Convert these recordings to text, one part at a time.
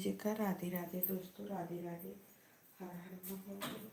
जी का राधे राधे दोस्तों, राधे राधे। हर हर महादेव।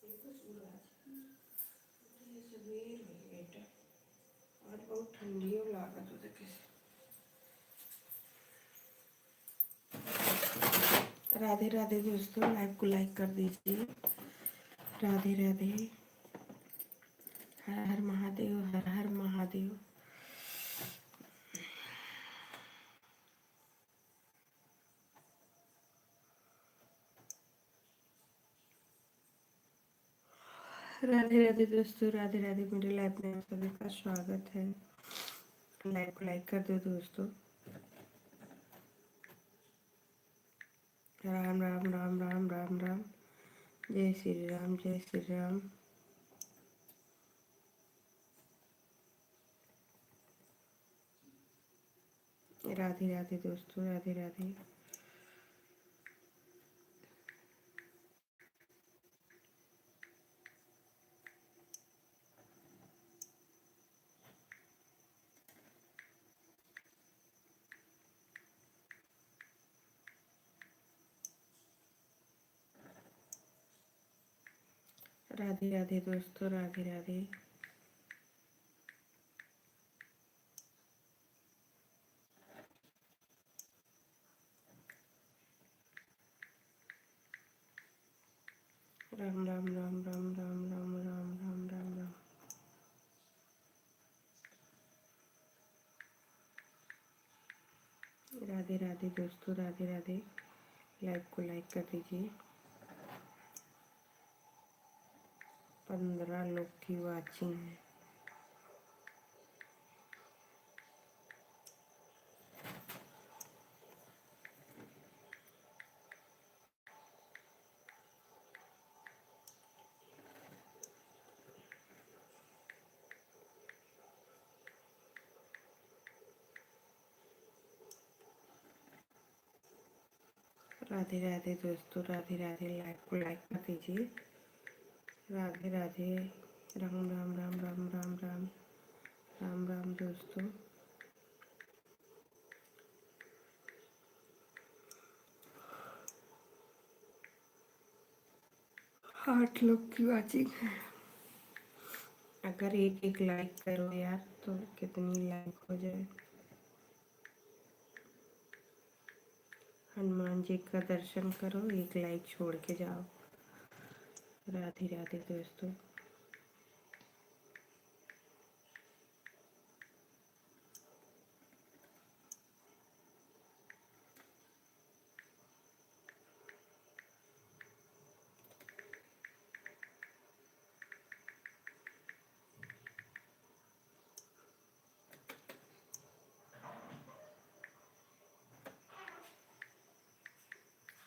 तो सूरज ये सवेर में लेट आज बहुत ठंडी हो लागत हो देखे राधे राधे दोस्तों, लाइव को लाइक कर दीजिए। राधे राधे। हर हर महादेव, हर हर महादेव। राधे राधे दोस्तों, राधे राधे। मेरे लाइव में आप सभी का स्वागत है। लाइव को लाइक कर दो दोस्तों। राम राम राम राम राम राम। जय श्री राम, जय श्री राम। राधे राधे दोस्तों, राधे राधे। राधे राधे दोस्तों, राधे राधे। राम राम राम राम राम राम राम राम राम राम। राधे राधे दोस्तों, राधे राधे। लाइव को लाइक कर दीजिए। 15 लोग की वाचिंग है। राधे राधे दोस्तों, राधे राधे। लाइव को लाइक कर दीजिए। राधे राधे। राम राम राम राम राम राम राम राम दोस्तों। 8 लोग की वाचिंग है। अगर एक एक लाइक करो यार तो कितनी लाइक हो जाए। हनुमान जी का दर्शन करो, एक लाइक छोड़ के जाओ। राधे राधे दोस्तों।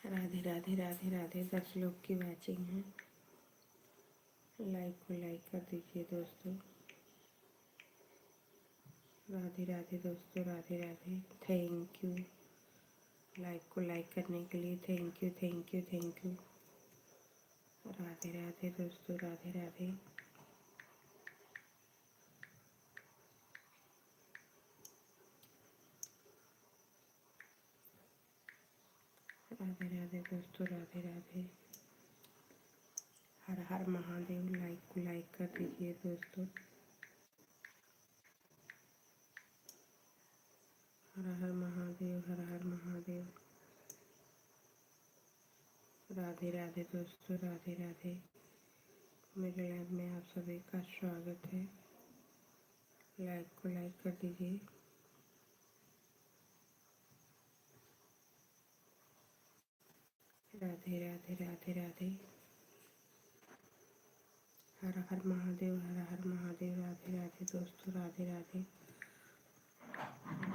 राधे राधे राधे राधे। 10 लोग की वाचिंग है। लाइक को लाइक कर दीजिए दोस्तों। राधे राधे दोस्तों, Radhe Radhe. Thank you like को लाइक करने के लिए। Thank you thank you thank you. Radhe Radhe दोस्तों, राधे राधे। राधे राधे दोस्तों, राधे राधे। हर हर महादेव। लाइक को लाइक कर दीजिए दोस्तों। हर हर महादेव, हर हर महादेव। राधे राधे दोस्तों, राधे राधे। मेरे लाइव में आप सभी का स्वागत है। लाइक को लाइक कर दीजिए। राधे राधे राधे राधे। हर हर महादेव, हर हर महादेव। राधे राधे दोस्तों, राधे राधे।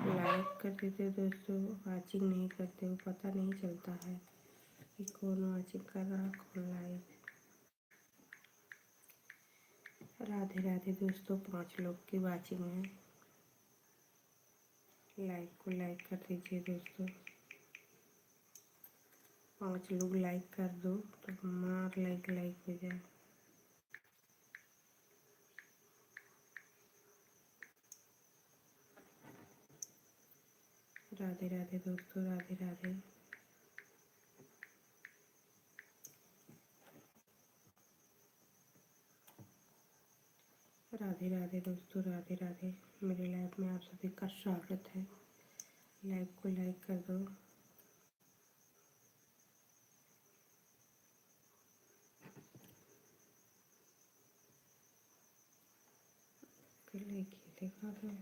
लाइक कर देते हो दोस्तों, वाचिंग नहीं करते हो, पता नहीं चलता है कि कौन वाचिंग कर रहा कौन लाइव। राधे राधे दोस्तों, 5 लोग की वाचिंग है। लाइक को लाइक कर दीजिए दोस्तों। 5 लोग लाइक कर दो तो मार लाइक लाइक हो जाए। राधे राधे दोस्तों, राधे राधे। राधे राधे दोस्तों, राधे राधे। मेरे लाइव में आप सभी का स्वागत है। लाइव को लाइक कर दो। लाइक ये देखा दो।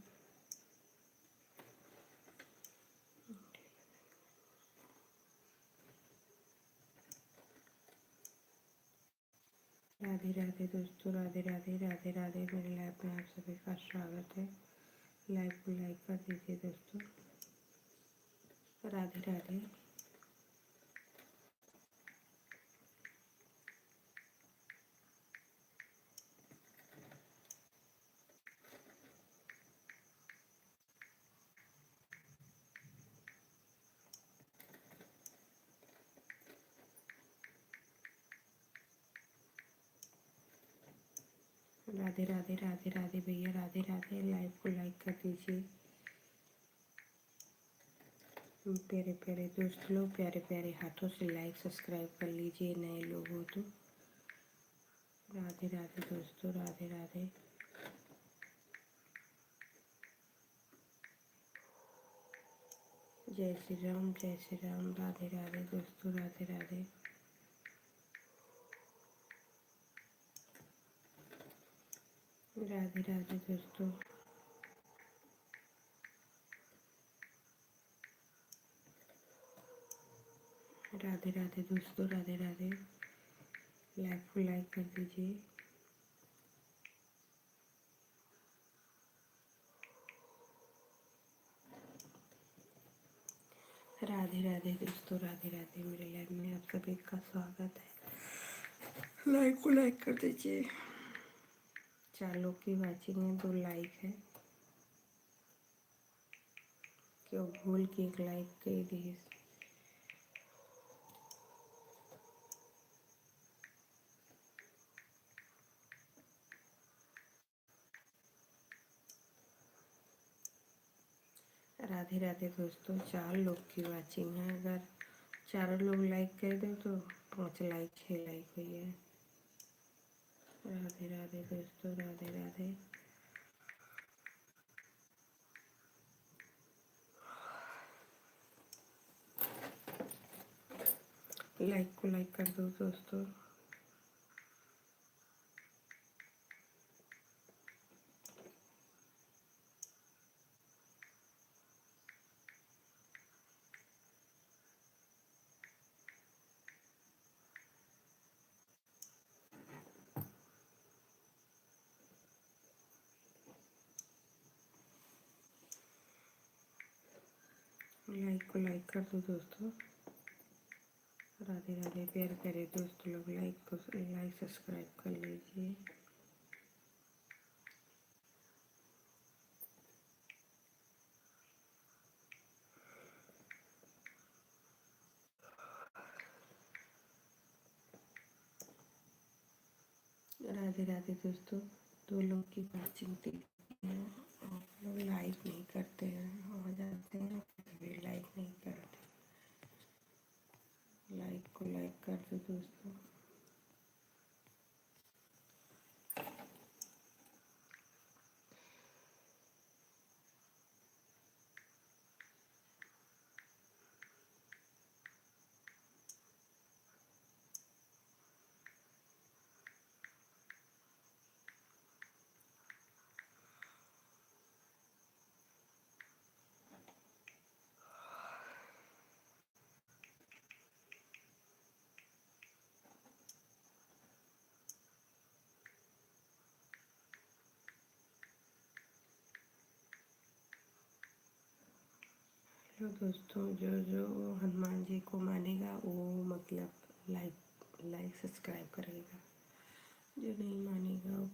राधे राधे दोस्तों, राधे राधे, राधे राधे। मेरे लाइव में आप सभी का स्वागत है। लाइव को लाइक कर दीजिए दोस्तों। राधे राधे। राधे राधे, राधे राधे भैया, राधे राधे। लाइव को लाइक कर दीजिए। प्यारे प्यारे दोस्त लोग, प्यारे प्यारे हाथों से लाइक सब्सक्राइब कर लीजिए नए लोग हो तो। राधे राधे दोस्तों, राधे राधे। जय श्री राम, जय श्री राम। राधे राधे दोस्तों, राधे राधे। राधे राधे दोस्तों। राधे राधे दोस्तों, राधे राधे। लाइव को लाइक कर दीजिए। राधे राधे दोस्तों, राधे राधे। मेरे लाइव में आप सभी का स्वागत है। लाइव को लाइक कर दीजिए। 4 लोग की वाचिंग है, 2 लाइक है। क्यों भूल के एक लाइक कर दिए। राधे राधे दोस्तों, 4 लोग की वाचिंग है। अगर 4 लोग लाइक कर दे तो 5 लाइक 6 लाइक हुई है। राधे राधे दोस्तों, राधे राधे। लाइक को लाइक कर दो दोस्तों। लाइक को लाइक कर दो दोस्तों। राधे राधे प्यारे प्यारे दोस्त लोग, लाइक सब्सक्राइब कर लीजिए। राधे राधे दोस्तों, 2 लोग की वाचिंग देखते हैं। आप लोग लाइक नहीं करते हैं, आ जाते हैं फिर भी लाइक नहीं करते। लाइक को लाइक कर दो दोस्तों। तो दोस्तों, जो जो हनुमान जी को मानेगा वो मतलब लाइक सब्सक्राइब करेगा। जो नहीं मानेगा वो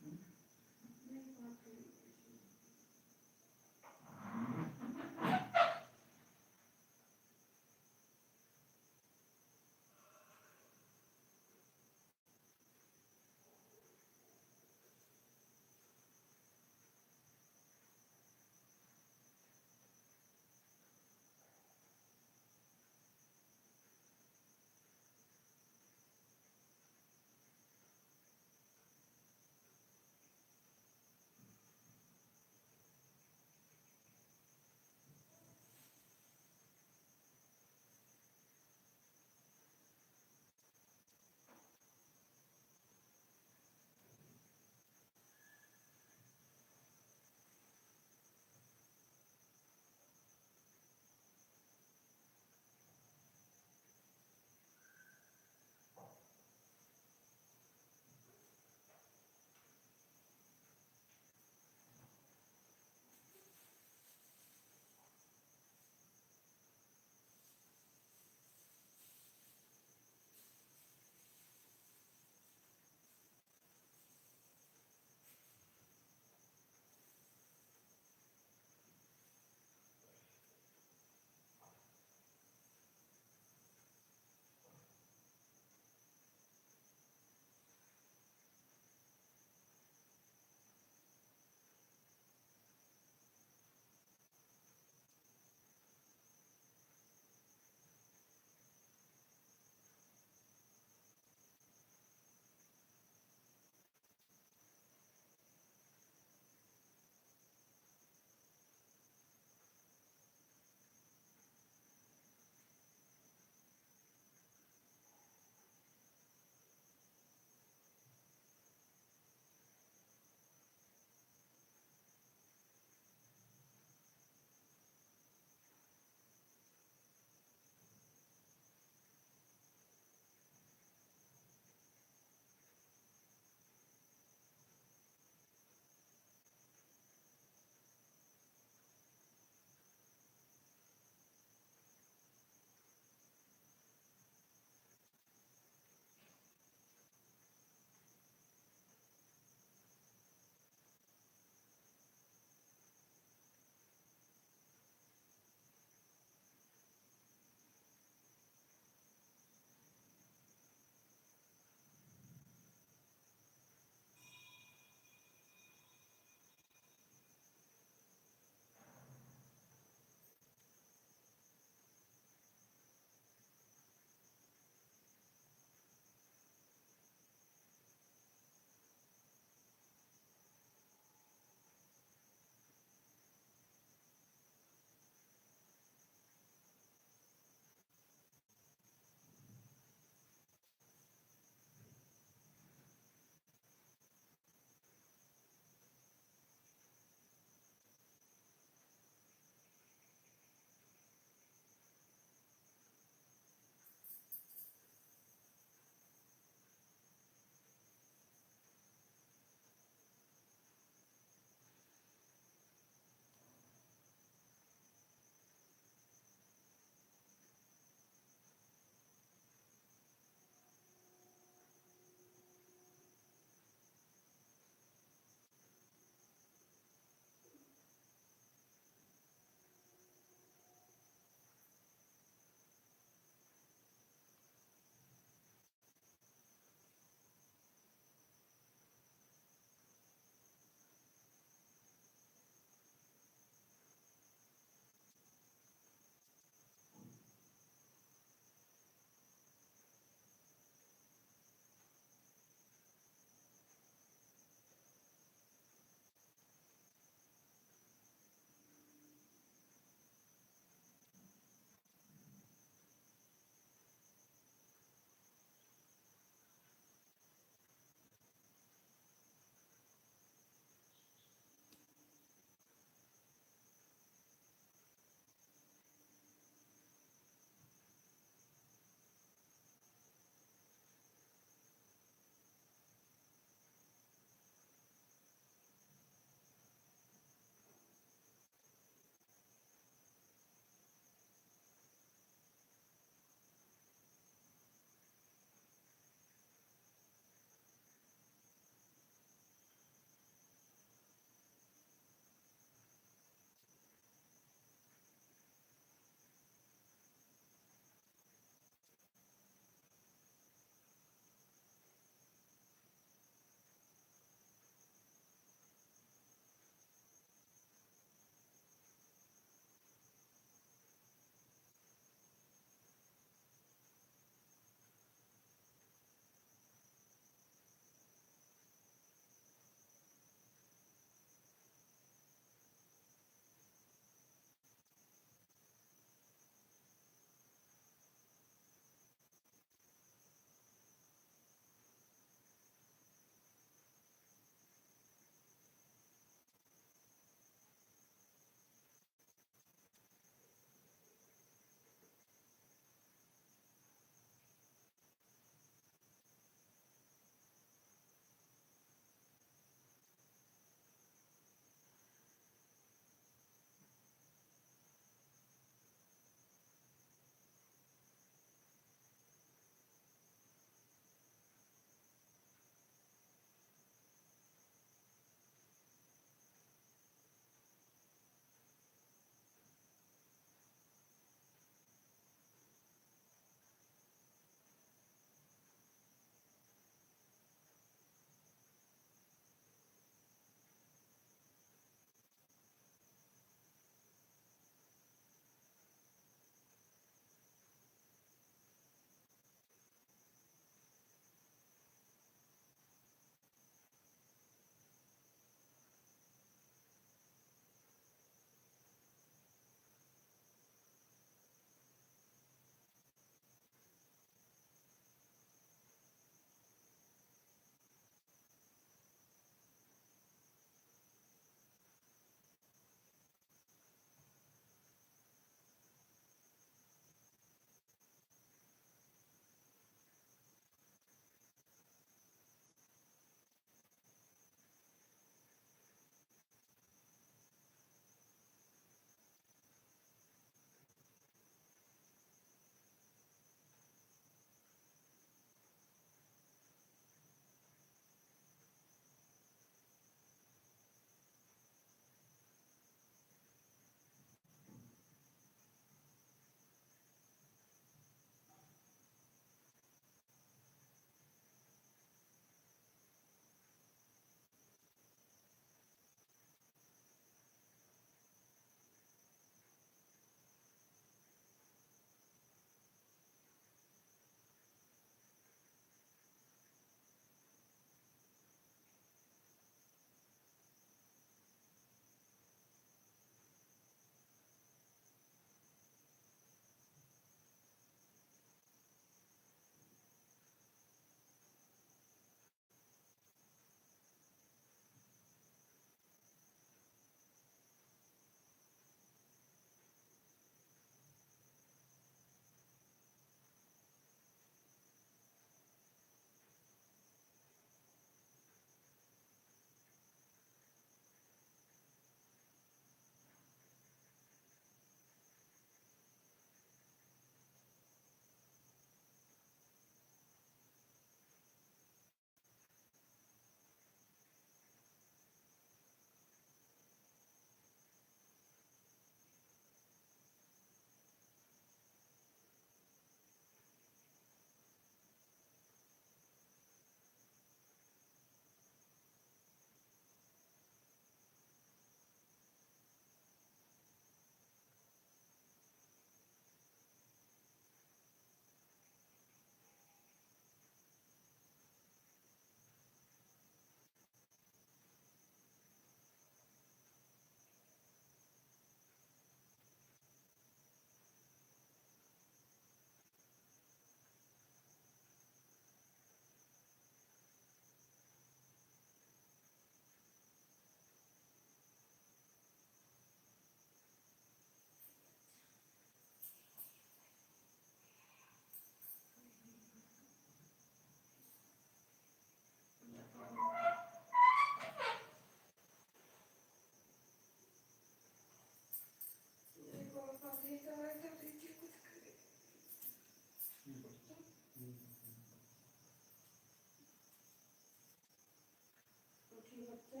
ये बच्चा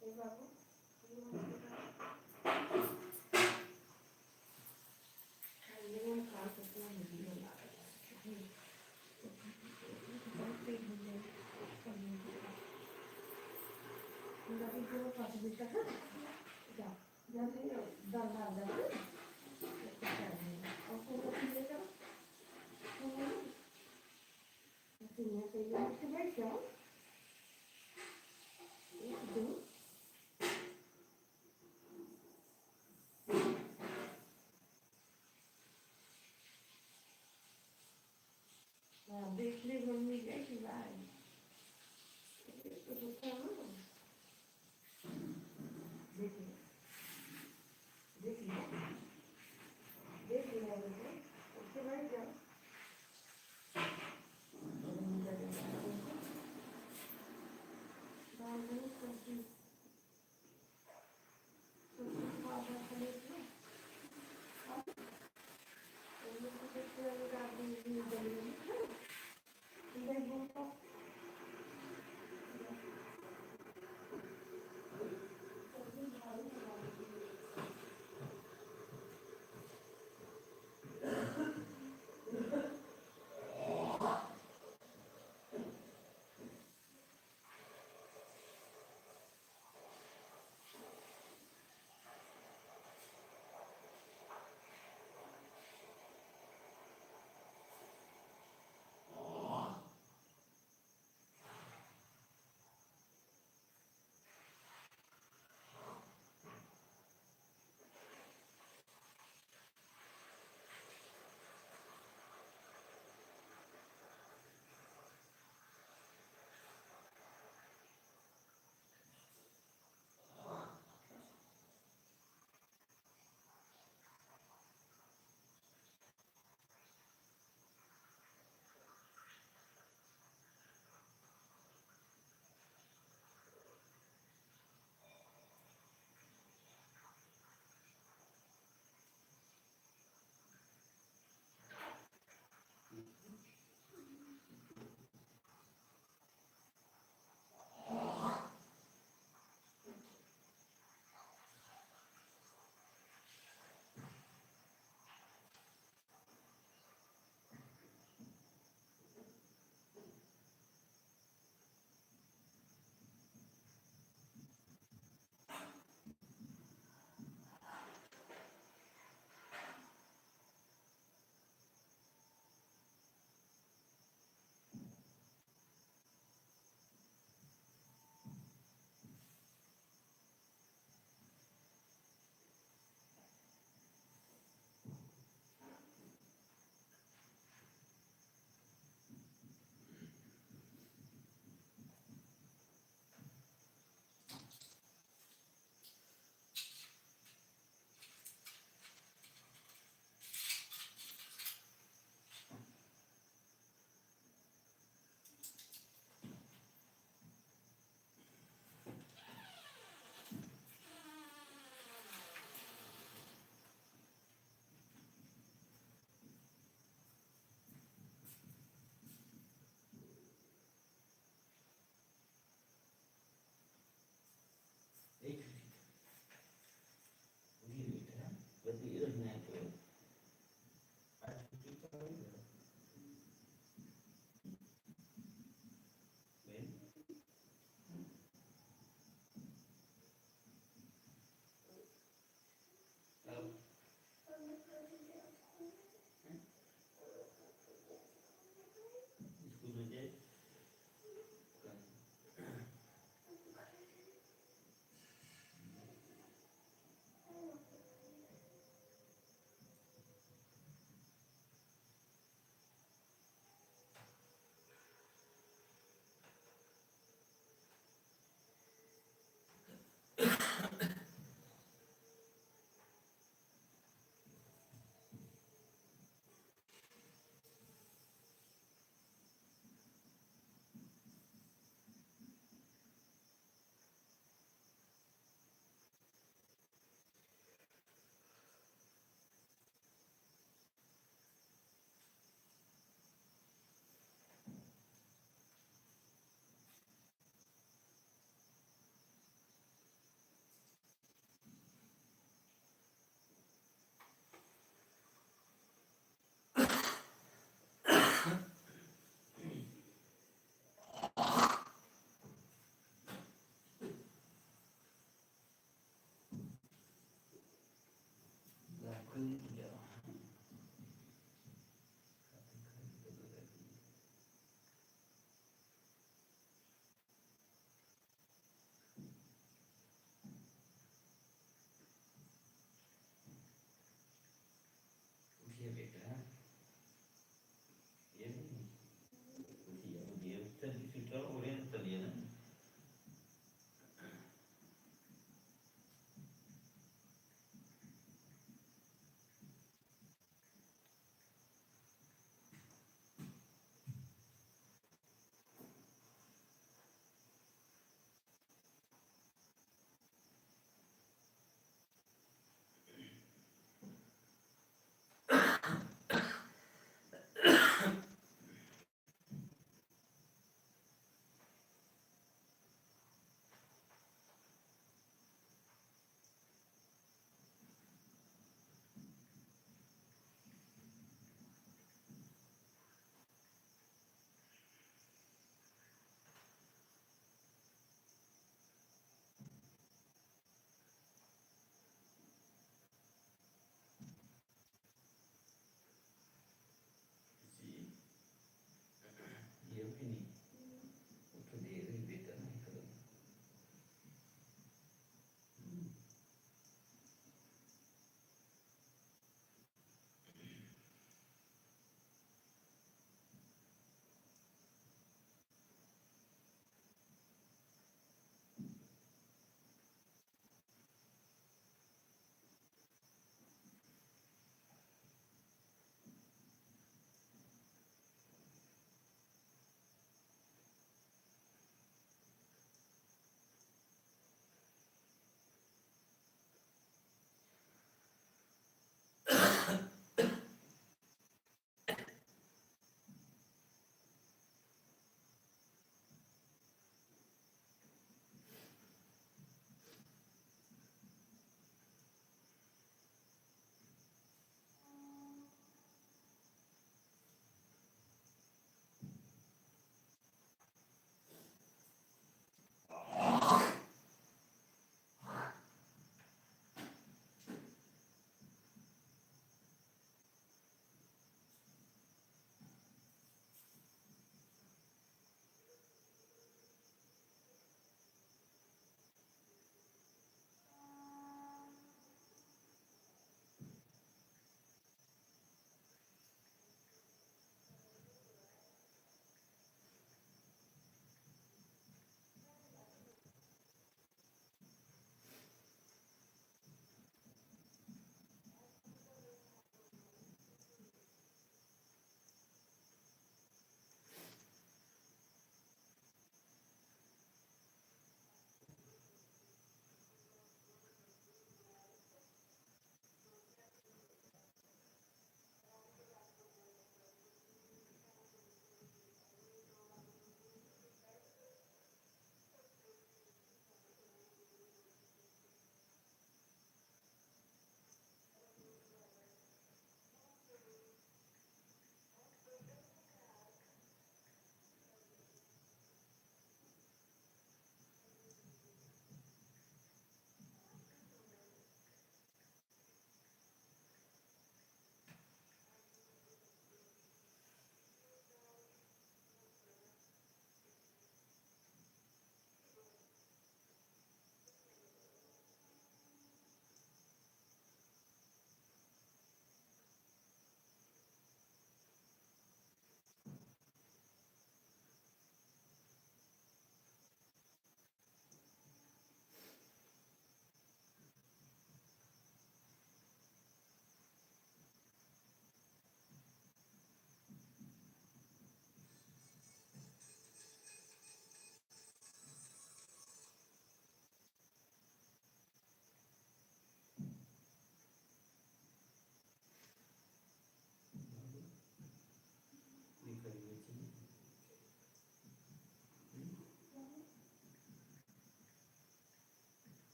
ये बाबू ये बच्चा खाने में खा सकता नहीं बना बहुत पेट भर जाए जो पास बेटा है जा जल्दी दाल डाल दे और पूरा पीले का सीने पे ये मुझे बैठ जाओ एक दो देख ले मम्मी गई कि भाई तो दूसरा ना देख ले देख ले देख ले उसके बैठ जाओ दाल नहीं सब्जी सब्जी खाना खाने को और ये तो देखते हैं कि आप भी जल्दी नहीं बोलता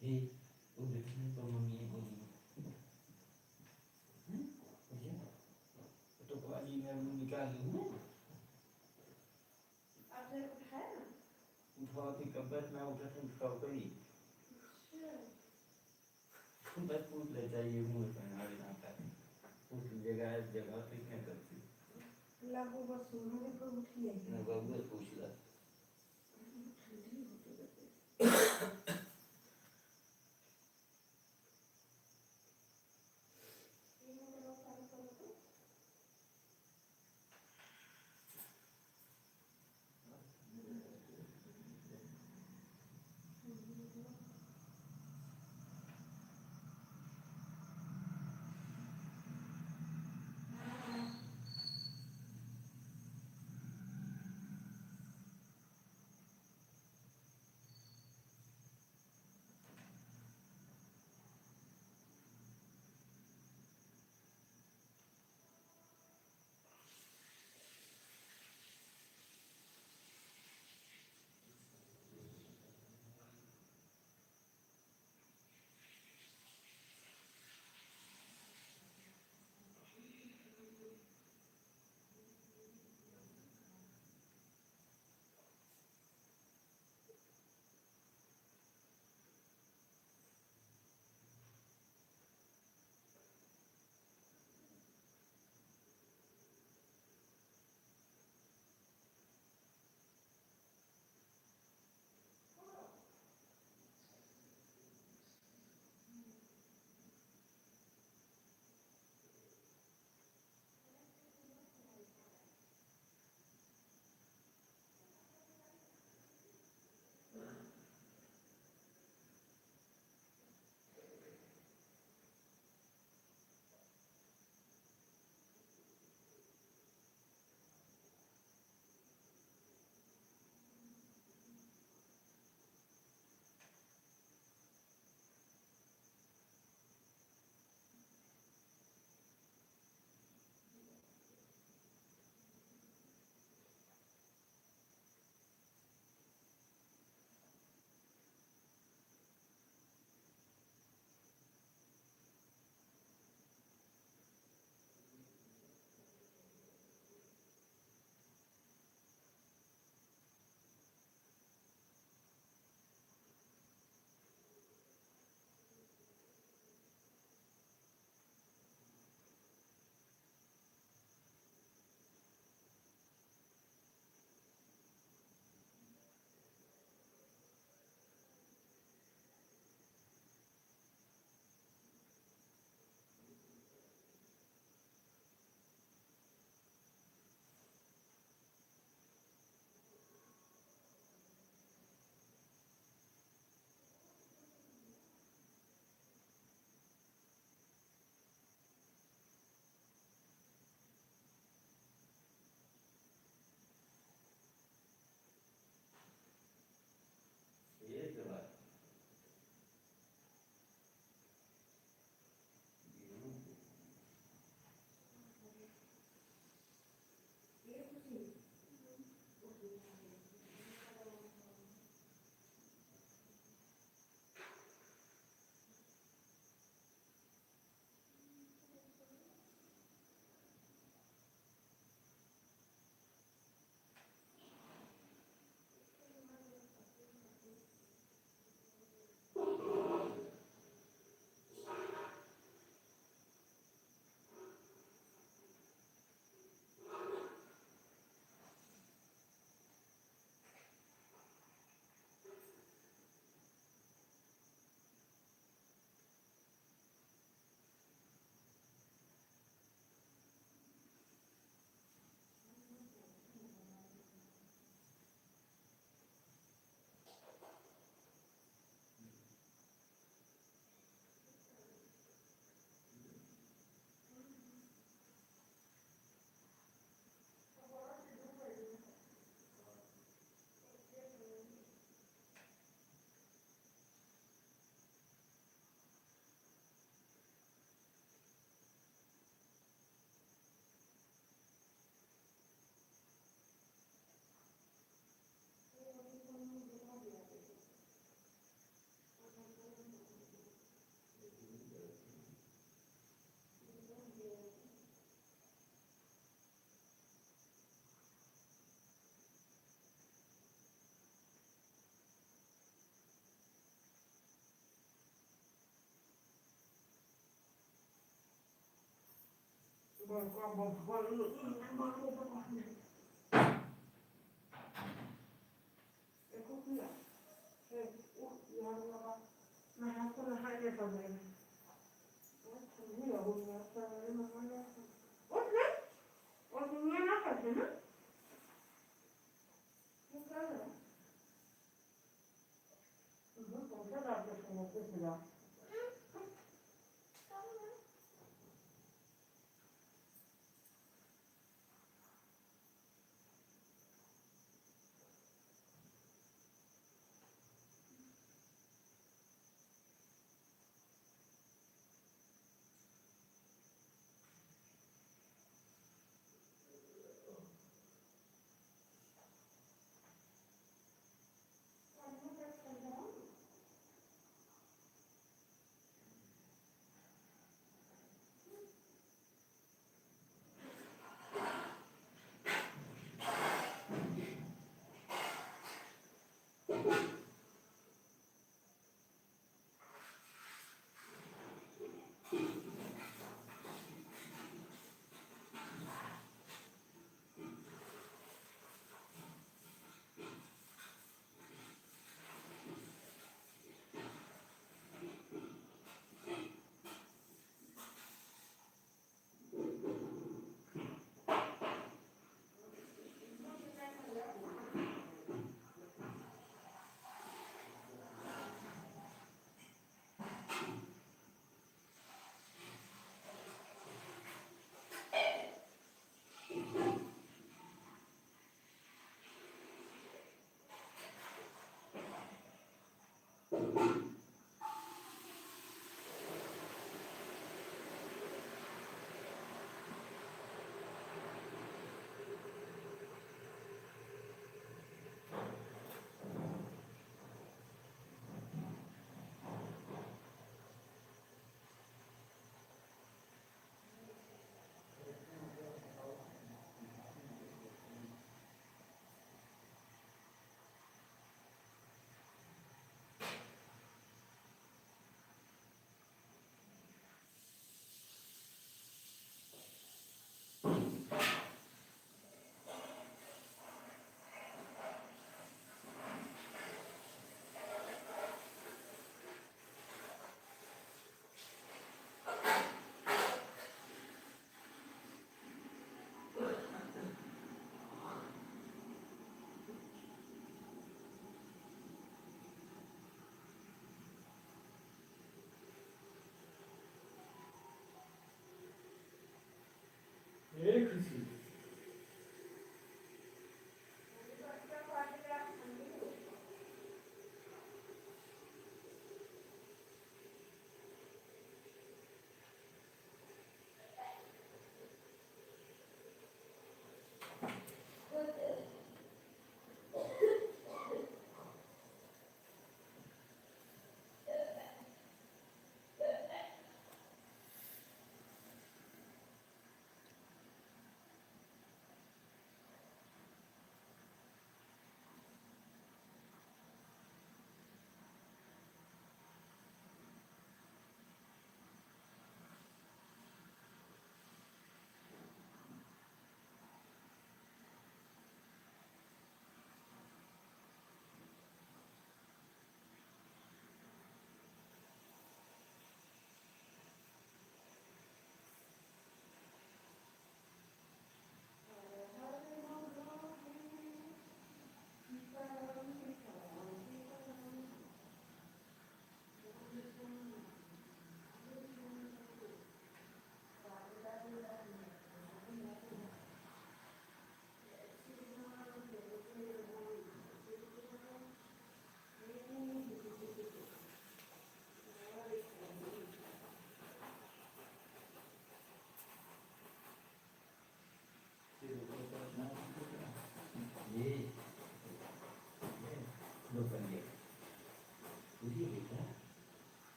हे उधर तो मम्मी है भैया तो बाजी में निकाल लूँ उठाओ थी कब्बत ना उठा था उठाओ करी बस पूछ ले चाहिए मुँह पहना लेना था पूछ जगह पे क्या करती लागू बस सोने को उठी है ना बाबू पूछ ला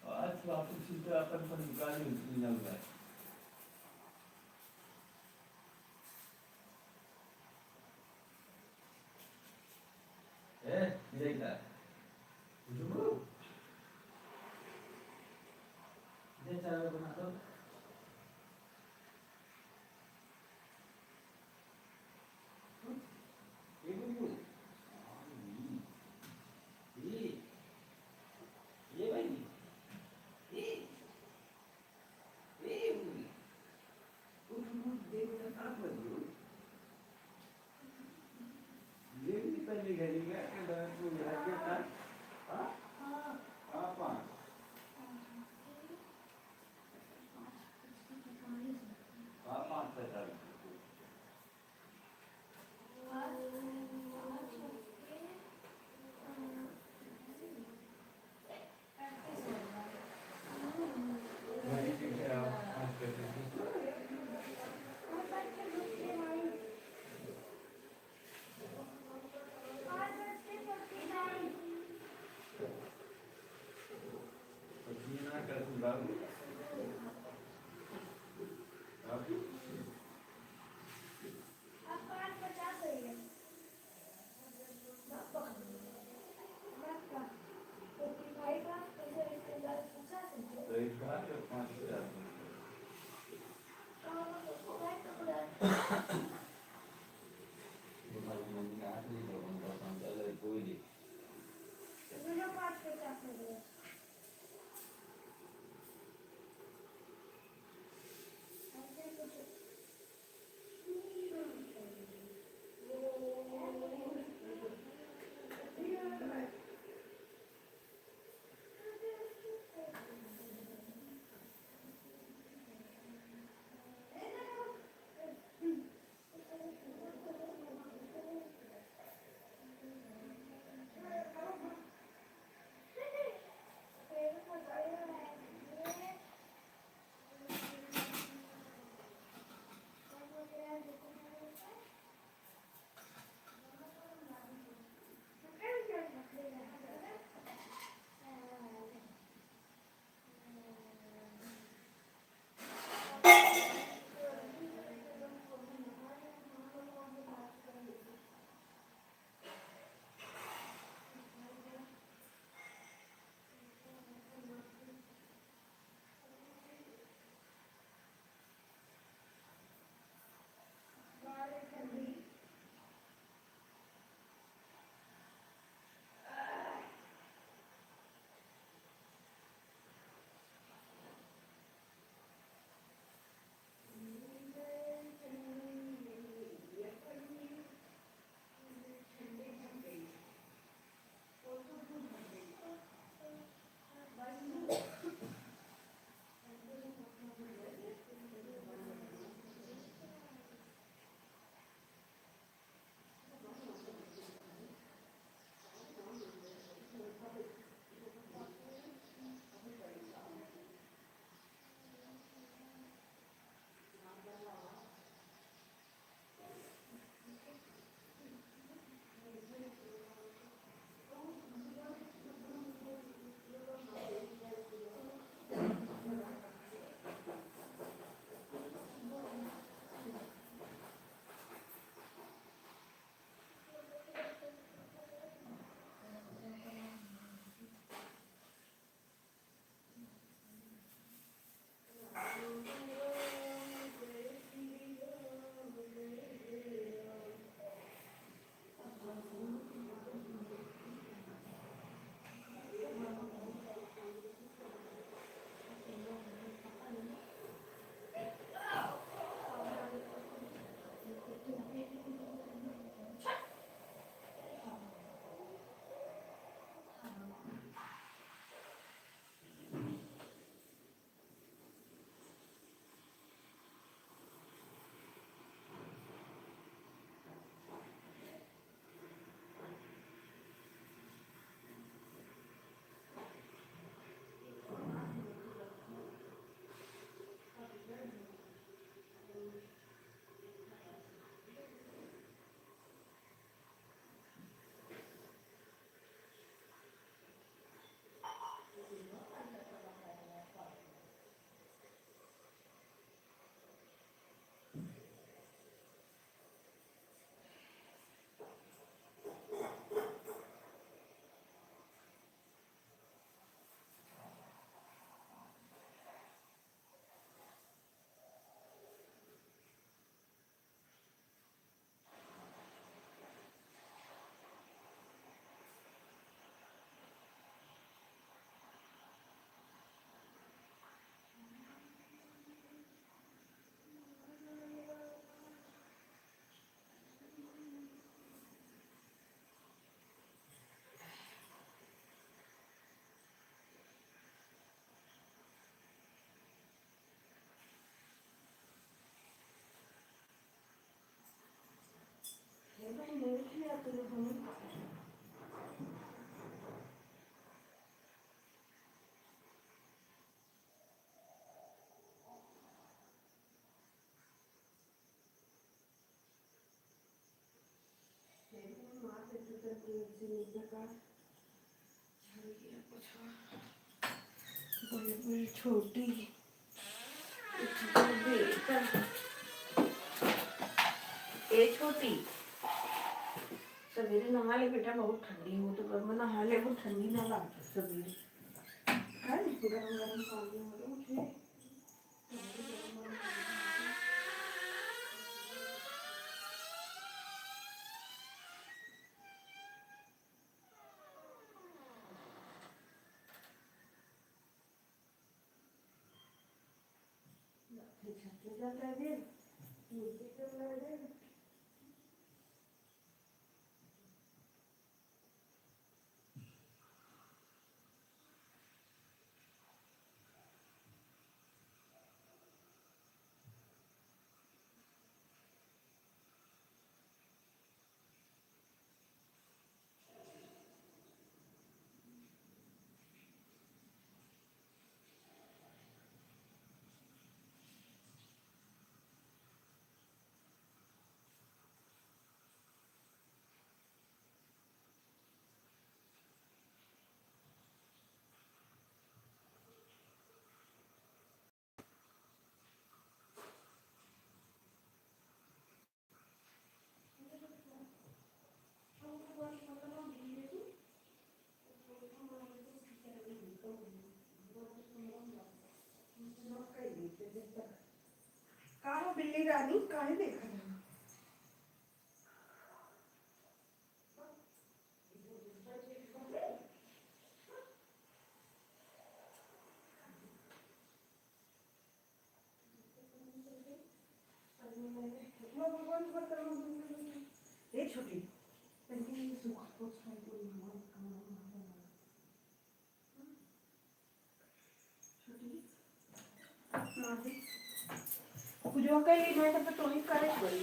आज वापस सीधा अपन पर निकाली उसकी लग रहा है देखता ये चावल बना दो ये बुलबुल ये ये भाई ये बुलबुल बुलबुल देखो ना आप बुलबुल ये भी पहले घड़ी का के बाद को याद करता हाँ आप आप पैसा घड़ी के क्या आप पैसा पसीना कर सुधार आप तो एक बार 5,000 तुम्हारी मम्मी का हाथ नहीं दो उनका समझा कोई नहीं तुझे फोन बुलबुल छोटी ए छोटी सवेरे नहा ले बेटा, बहुत ठंडी हो तो गर्म नहा ले, बहुत ठंडी ना लगती सवेरे। गरम गरम पानी हो तो उसमें छत जाता है फिर नीचे चल रहा है। कहाँ बिल्ली रानी कहाँ देखा है? ये छोटी पूजा का ही मैं तब तो नहीं करे कोई,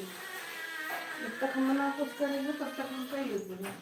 जब तक हम ना कुछ करेंगे तब तक हम कर लेंगे।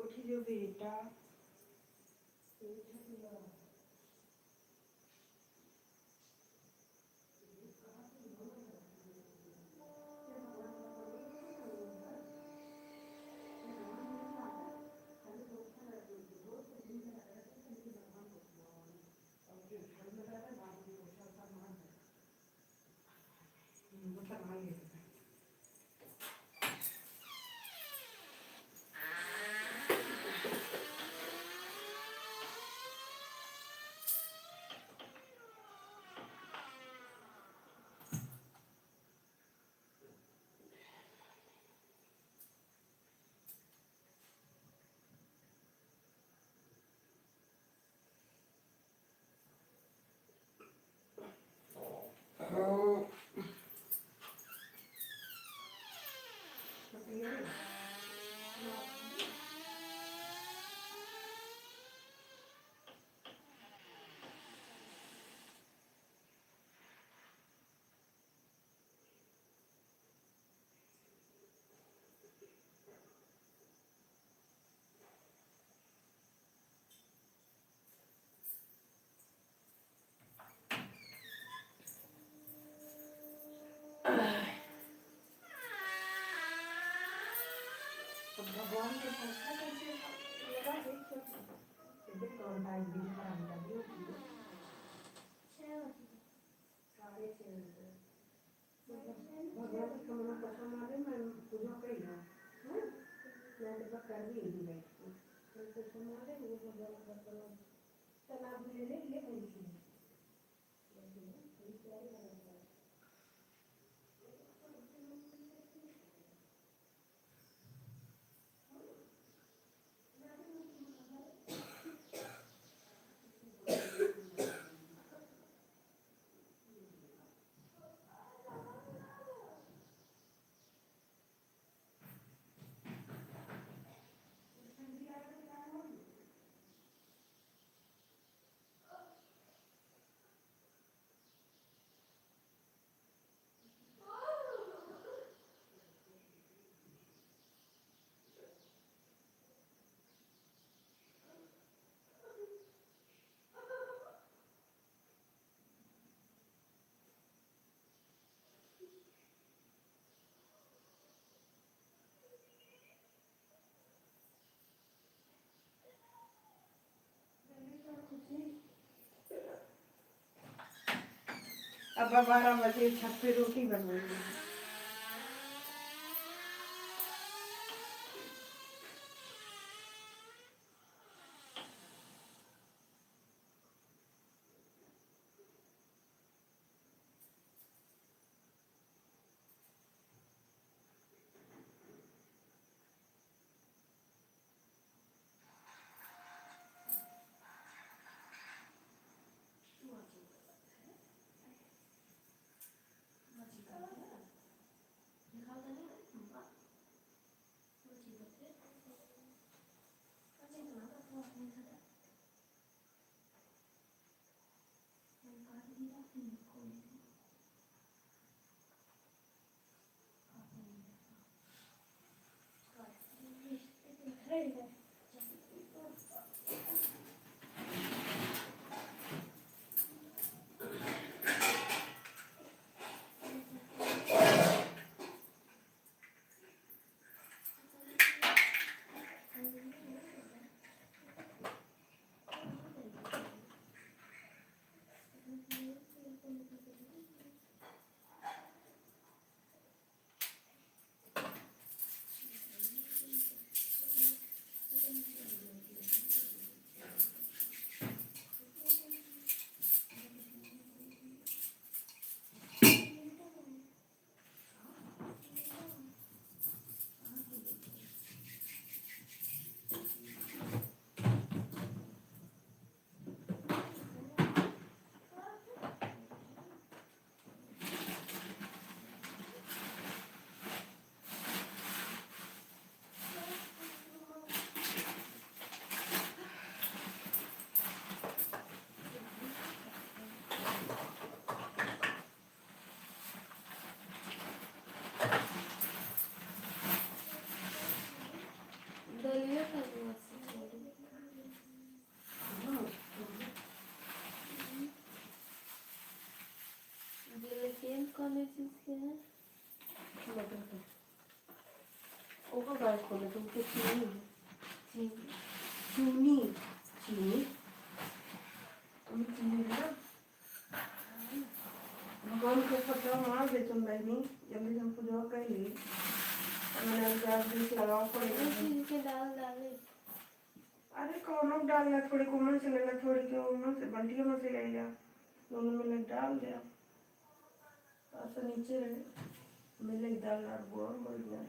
उठ जो बेटा, भगवान के फैसला करके लगा देख तो कौन टाइम भी कराने लगी होती है साढ़े 6 भगवान की कमरा पसंद आ रही मैं पूजा कर ही हूँ मैं तो कर भी नहीं बैठ के तो पसंद आ रही वो भगवान का तलाब ले ले ये नहीं अब 12 बजे छत पे रोटी बनवाएंगे ओका गाइस बोले तुमको चीनी चीनी चीनी चीनी ना भगवान को पता मार दे तुम बहनी जल्दी हम पूजा कर ली मैंने चार दिन से लगाओ पड़ेगा चीनी के दाल डाले अरे कौन डालना थोड़ी कोमल से लेना थोड़ी क्यों उन्होंने से बंटियों में से ले लिया दोनों में लग डाल दिया ऐसा नीचे रहे मिले दाल और बोर बढ़ गया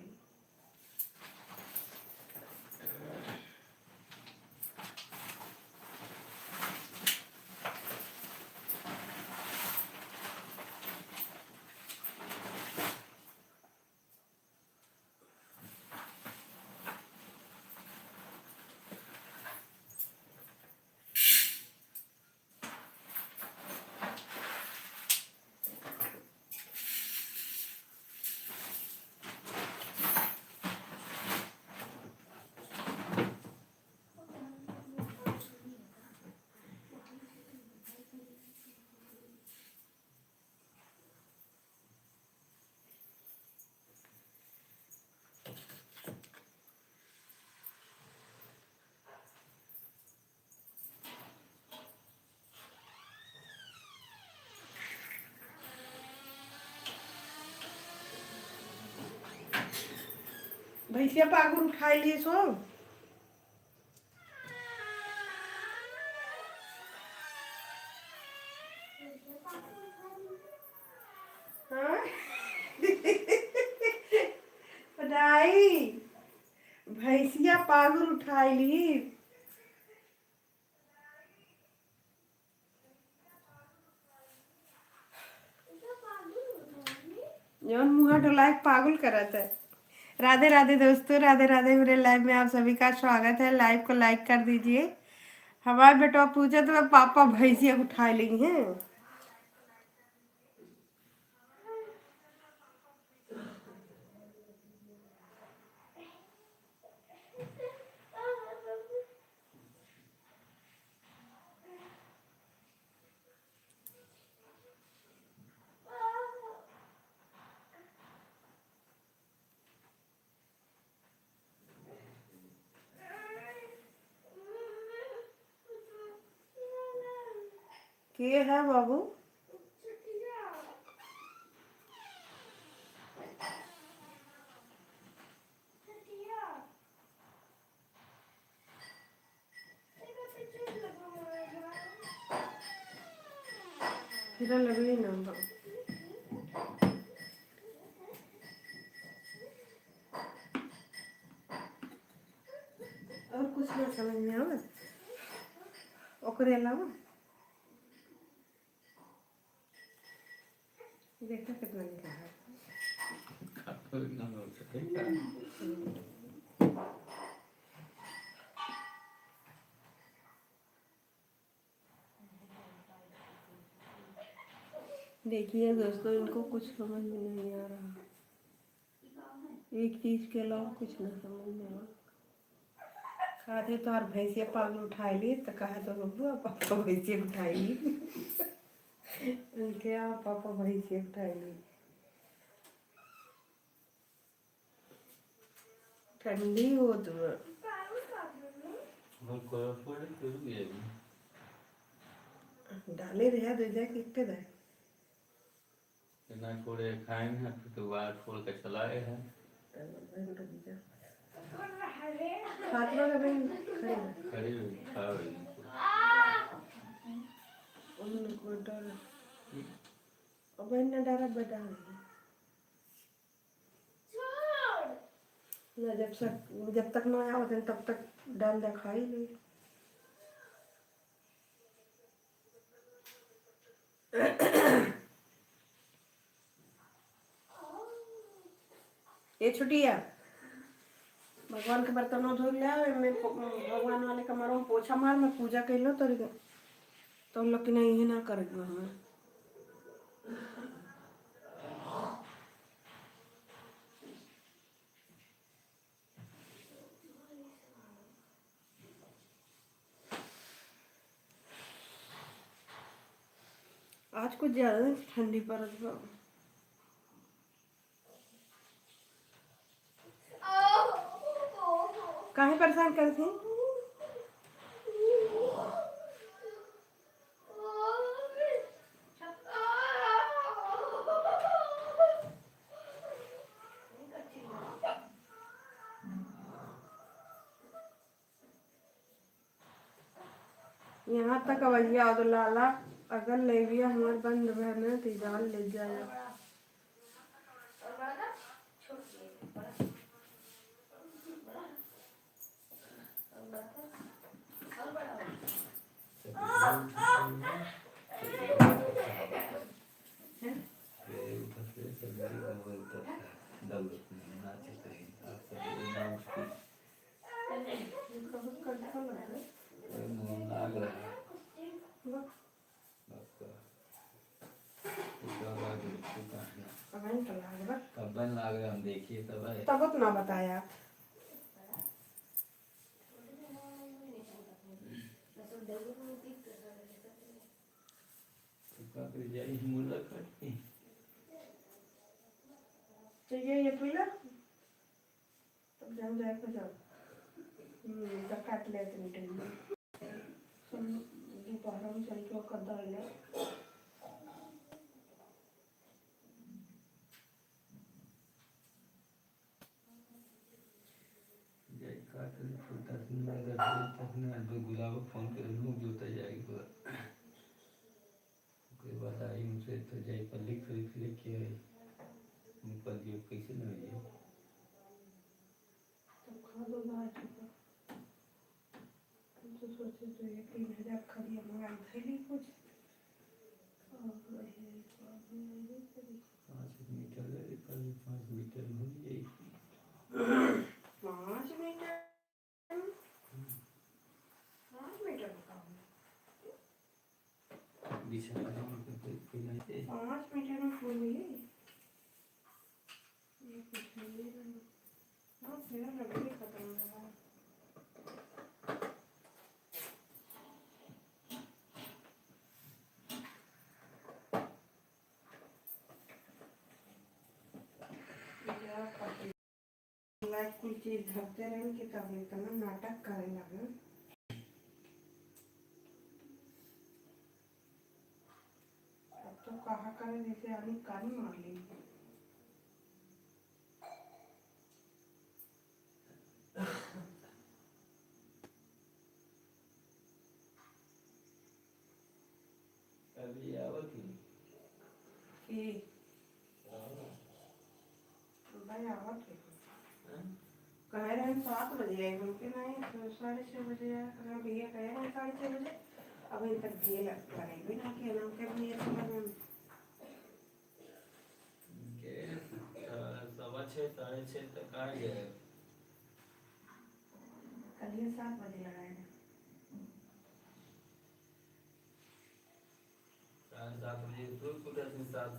भैंसिया पागुर उठाई लिए सो। हाँ? पढ़ाई भैंसिया पागुर उठाई ली। जौन मुँह डोला के पागल करत है। राधे राधे दोस्तों, राधे राधे। मेरे लाइव में आप सभी का स्वागत है। लाइव को लाइक कर दीजिए। हमारे बेटा पूछा तो पापा भैंसिया उठा ली हैं। के है बाबू? फिर लगली ना बाबू। और कुछ ना समझ में आवे ओकरे अलावा। देखा कितना निकला है। देखिए दोस्तों, इनको कुछ समझ में नहीं आ रहा। एक चीज के अलावा कुछ ना समझ में आ। खाते तो और भैंसिया पागल उठाई ली तो कहा तो बबुआ पापा भैंसिया उठाई ली। क्या पापा भैंसिया उठाई ली। ठंडी हो तो डाले रहा दे जा कितने दे ना छोड़े खाएंगे हैं, फिर तो बाहर छोड़ के चलाए हैं। फातिमा का बहन खड़ी है। खड़ी हुई खा रही उनको डर और बहन ने डरा बता ना। जब तक ना आया होते तब तक डाल दे खाई ले। ये छुट्टिया भगवान के बर्तन धो लिया। मैं भगवान वाले कमरों में पोछा मार, मैं पूजा कर लो तो उन लोग की नहीं ही ना करेगी हमें। आज कुछ ज्यादा ठंडी पड़त बा। काहे परेशान करती? यहाँ तक अवैया और लाला अगर ले गया हमारे बंद बहन तो जाल ले जाएगा। लाग रहा हम देखिए तब तो ना बताया। चाहिए ये पीला तब जाऊँ जाए तो जाओ। तब काट लेते मीठे दोपहर में चल के कर डाल। गुलाब फोन कर लूँ जोता जाएगी पूरा कोई बात आई मुझसे तो जाई पर लिख लेके आई पर ये कैसे ना ये तो खा दो ना चुका तो सोचे तो ये 3,000 खड़ी मंगाई थैली कुछ और वही 5 मीटर है कल 5 मीटर हो गई 5 मीटर 5 मीटर का काम है। बिछाना है 5 मीटर में फूल हुई है ये कुछ नहीं है ना मेरा लकड़ी खत्म हो रहा है लाइक कोई चीज धरते रहें कि तब इतना नाटक करे लगे अब तो कहा करे जैसे आदमी कानी मार ली अभी आवत कि भाई आवत है कह रहे हैं 7 बजे आए बोल के नहीं तो 6:30 बजे आए कहा भैया कह रहे हैं 6:30 बजे अभी तक दिए लगेगी ना कि नाम के भैया समझ के 6:15 6:30 तक आ गए कल ये 7 बजे लगाएगा 7:30 बजे तो पूरा दिन 7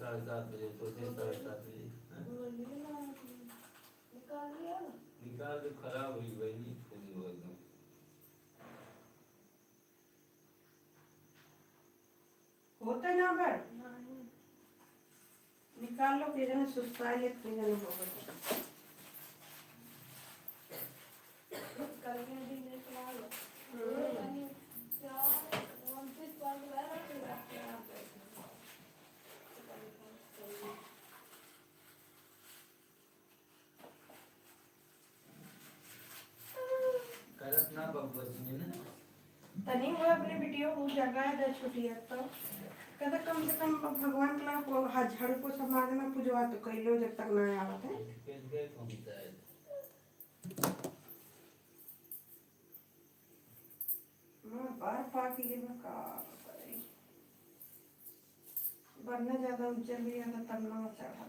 बजे सोचे 7:30 बजे निकाल के खराब हुई वही फूल एकदम होता ना पर निकाल लो कि जने सुस्ताई ले कि जने होगा कल के दिन में चला लो यानी 4 पाँच बार करत ना बबुआ ना तनी वो अपने वीडियो को जगह है छुट्टी है तो कहता कम से कम भगवान के को झाड़ू को समाज में पूजवा तो कई लो जब तक ना आवत है के घूमता है मैं बार पाकी के में का करे वरना ज्यादा उज्जर भी ज्यादा तन्ना चढ़ा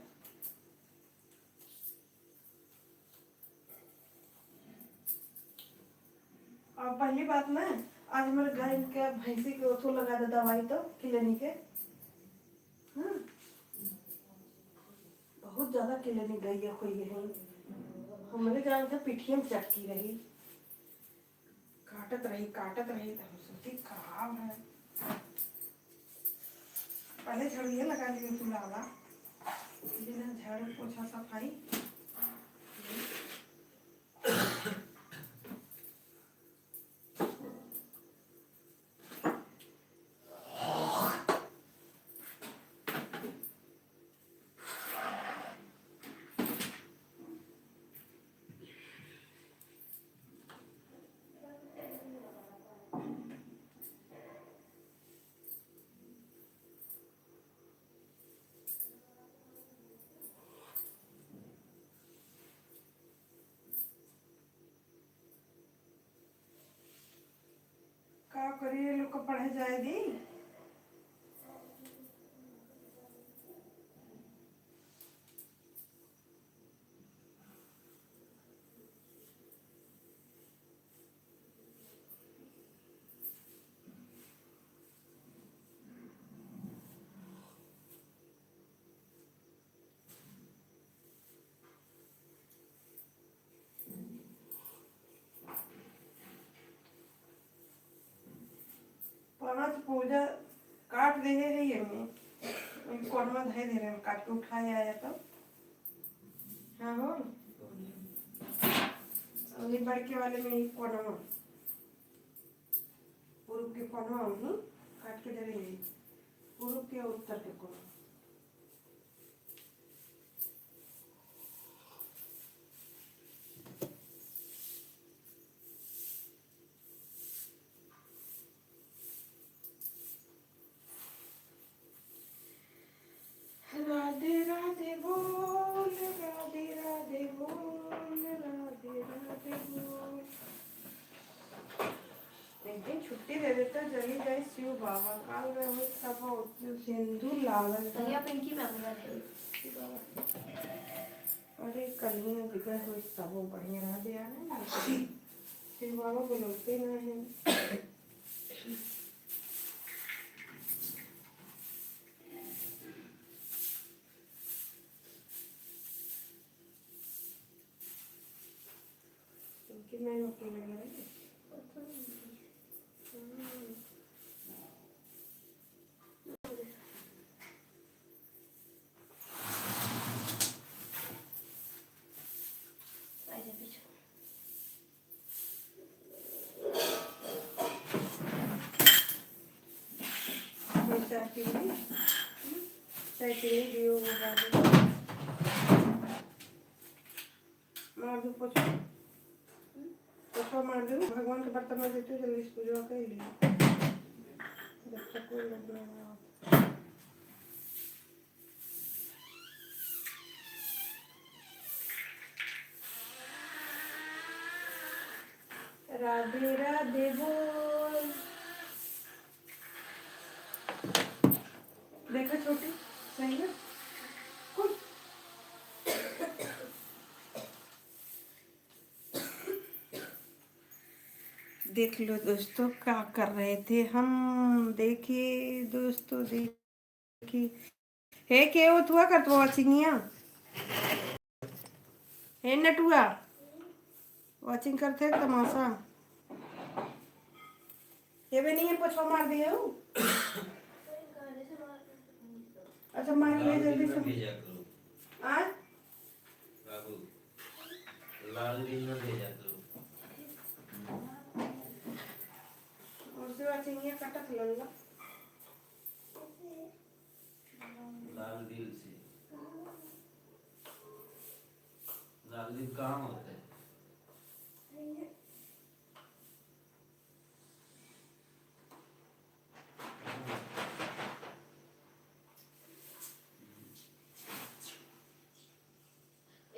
और पहली बात ना आज मेरे गाय के भैंसी के ओथो लगा दे दवाई तो किलेनी के हाँ बहुत ज्यादा किलेनी गई है कोई है हमारे गाय के पिठिया में चटकी रही काटत रही तो हम सोची खराब है पहले झड़िए लगा लिए फुलावा बिना झाड़ू पोछा सफाई का करिए लोग को पढ़े जाए दी पाँच पूजा काट दे है ये में कोनमा धे दे रहे हैं काट के उठाए आया तो हाँ हो अगली बड़के वाले में एक कोनमा पूर्व के कोनमा ही काट के दे रहे हैं पूर्व के उत्तर के कोनमा एक दिन छुट्टी दे देता जल्दी जाए शिव बाबा काल में हो सब सिंदूर लागल था। भैया पिंकी में अंदर है अरे कल ही ना दिखा हो सब बढ़िया रह दिया ना शिव बाबा बोलते ना है। कि मैं रोटी लगा रही चाय पी ली दियो मार दो पोछो मार दो भगवान के बर्तन में देते जल्दी से पूजा कर ली जब तक कोई लोग नहीं आओ। राधे राधे बोल देखा छोटी सही है कुछ देख लो दोस्तों क्या कर रहे थे हम। देखिए दोस्तों देखिए हे के वो तुआ कर तो वाचिंगिया हे नटुआ वाचिंग करते हैं तमाशा ये भी नहीं है पोछो मार दिया हो। अच्छा मार ले जल्दी से भेजा करो आज बाबू लाल दिन में भेजा करो और से वाचिंगिया कटक लल्ला लाल दिल से लाल दिल कहाँ होता है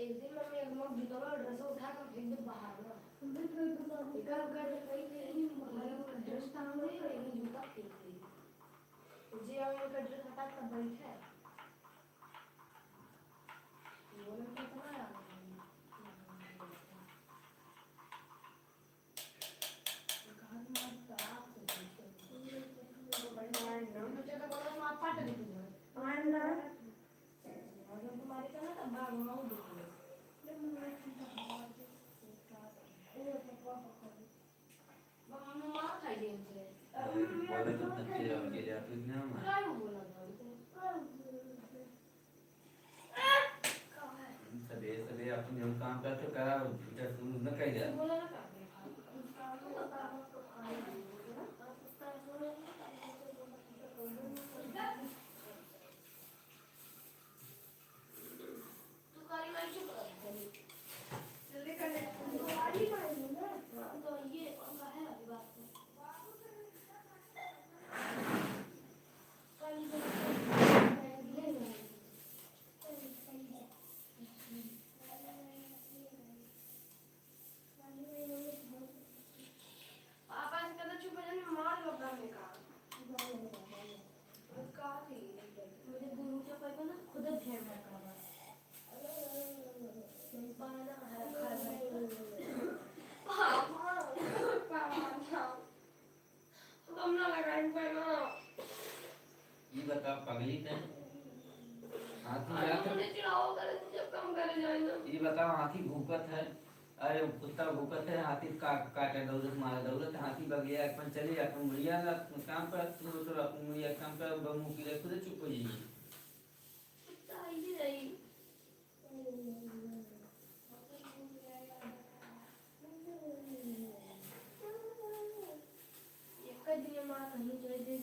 एक दिन मम्मी एक लोग जूता में ड्रेस उठा कर फेंक दे बाहर ना इधर उधर कहीं नहीं हमारा ड्रेस टांग रही है ये जूता फेंक दी जी हम का ड्रेस हटा कर बैठे वो लोग कितना यार कहां मारता आप तो मुझे तो बोला मार पाट दी थी आए ना और तुम्हारे का ना तब बाग माऊ दे मम्मा मार खाई दे इनसे बोले तो तत्ते और के जाते ना मार क्या बोला था सबे सबे अपन हम काम करते करा बेटा तुम न कह जा बोला ना तू काली मार चुप कर जल्दी कर ले काली मार ना तो ये पंखा है अभी बात काली पापा इसका तो चुप है ना मार लगा में का थी मुझे गुरु के पास ना खुद ध्यान रखा बस पाना है पापा तुम ना लगाएं कोई ना ये बता पगली थे हाथी तुमने जाते चिढ़ाओ करे जब काम करे जाएगा ये बताओ हाथी भूकत है अरे कुत्ता भूकत है हाथी काटे दौलत मारा दौलत हाथी बगिया अपन चले अपन मुड़िया ना काम पर तो अपन मुड़िया काम पर बमू की खुद चुप हो जाइए कुत्ता ही नहीं एक दिन मां नहीं जाए दे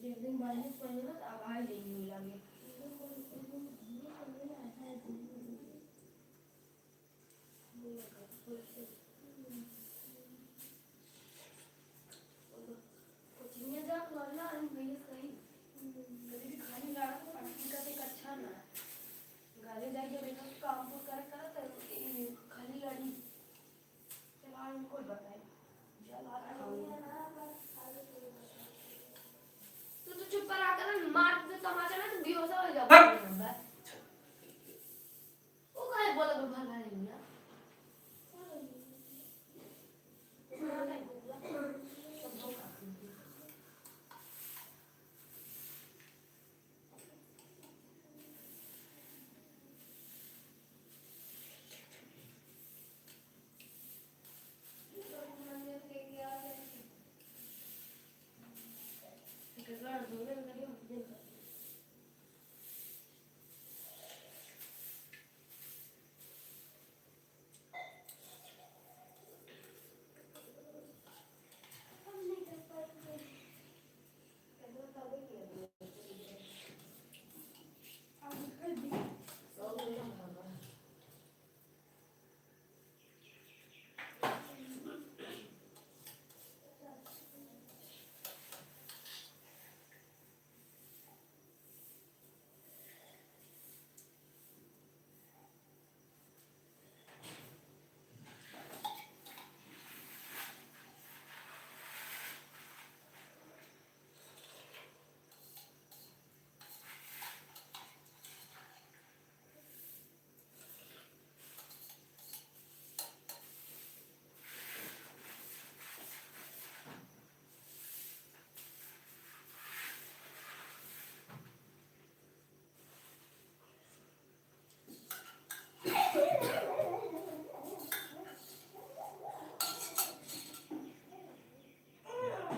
एक दिन बारिश पड़ी ना तो आवाज नहीं लगी कोचिंग जा खोलना और मेरे कहीं कभी भी खाने जा रहा तो पार्टी का एक अच्छा ना गाले जाके देखा काम को करा तो खाली गाड़ी चला कोई बताए चला तो चुप पर आकर मार दे तमाचा ना तो बेहोश हो जाएगा वो काय बोला तो भला नहीं ना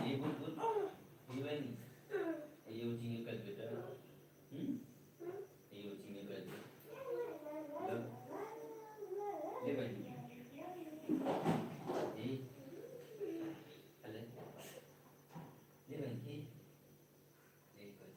ये बुलबुल ये बनी ये उचिंगे कर बेटा ये उचिंगे कर ले बनी ये अले ले बनी ये कर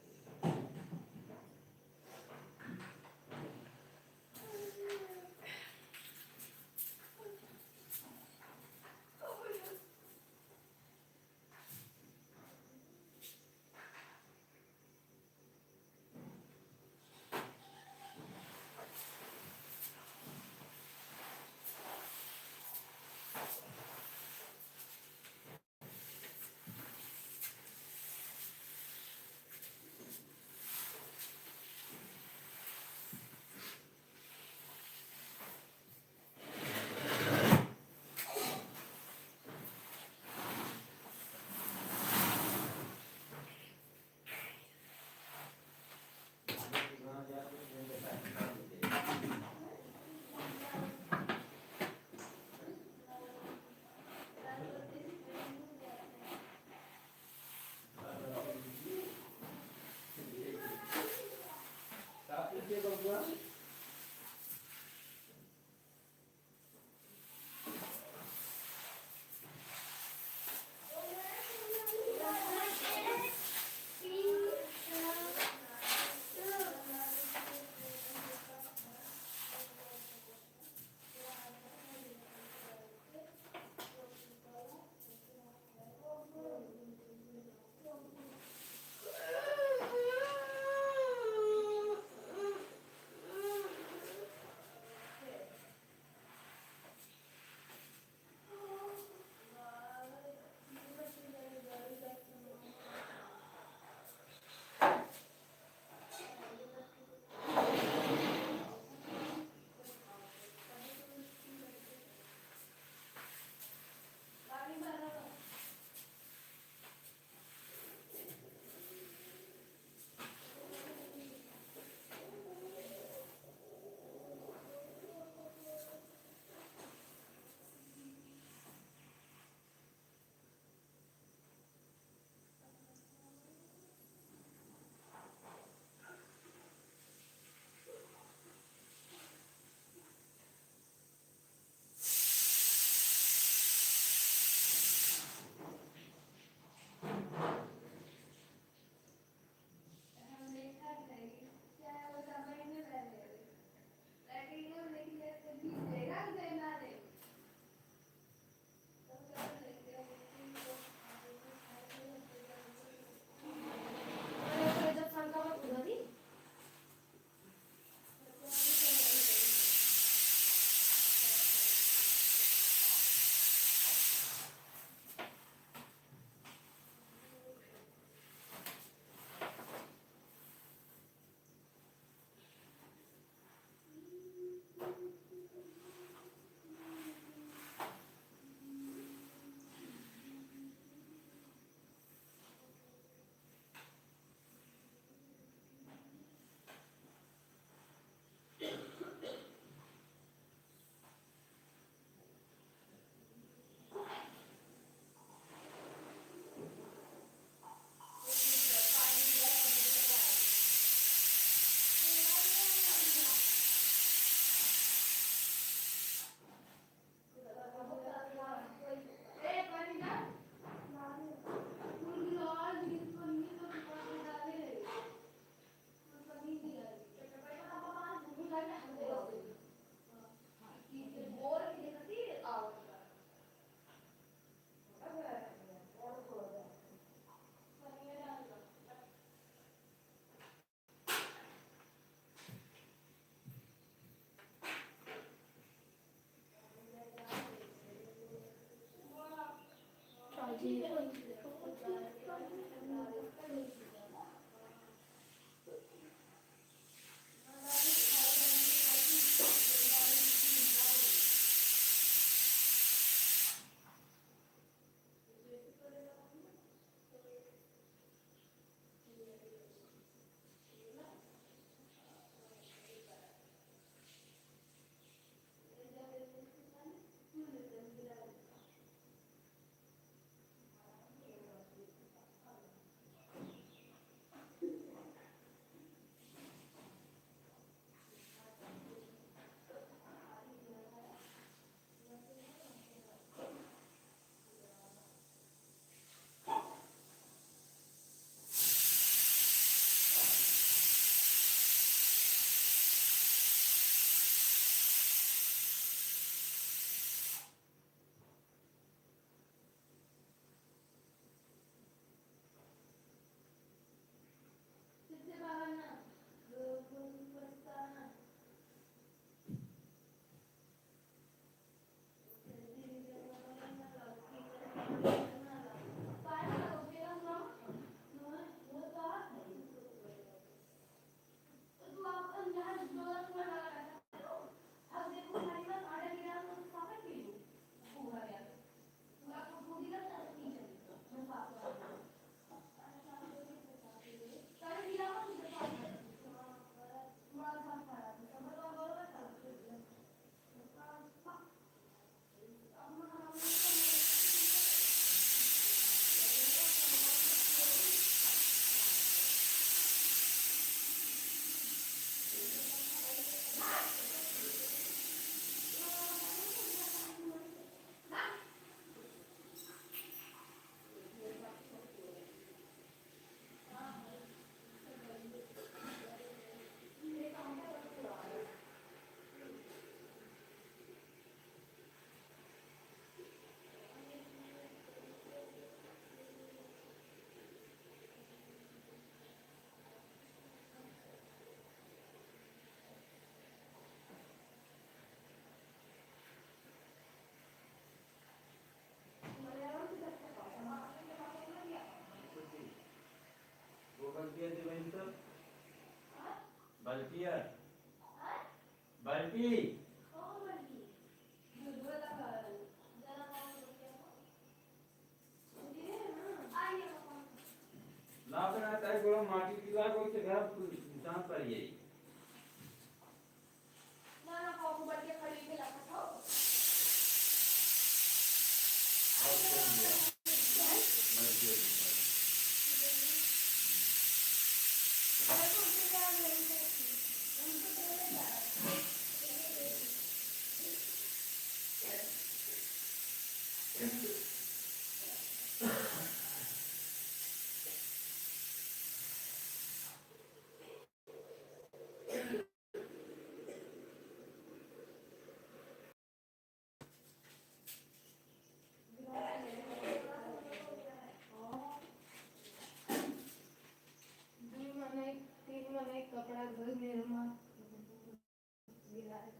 लापना ताई गोला माटी पिला को के घर जान पर यही ना कॉफी बढ़ के खड़ी के लगा था तीन मने कपड़ा धोई मेरे माँ गिरा है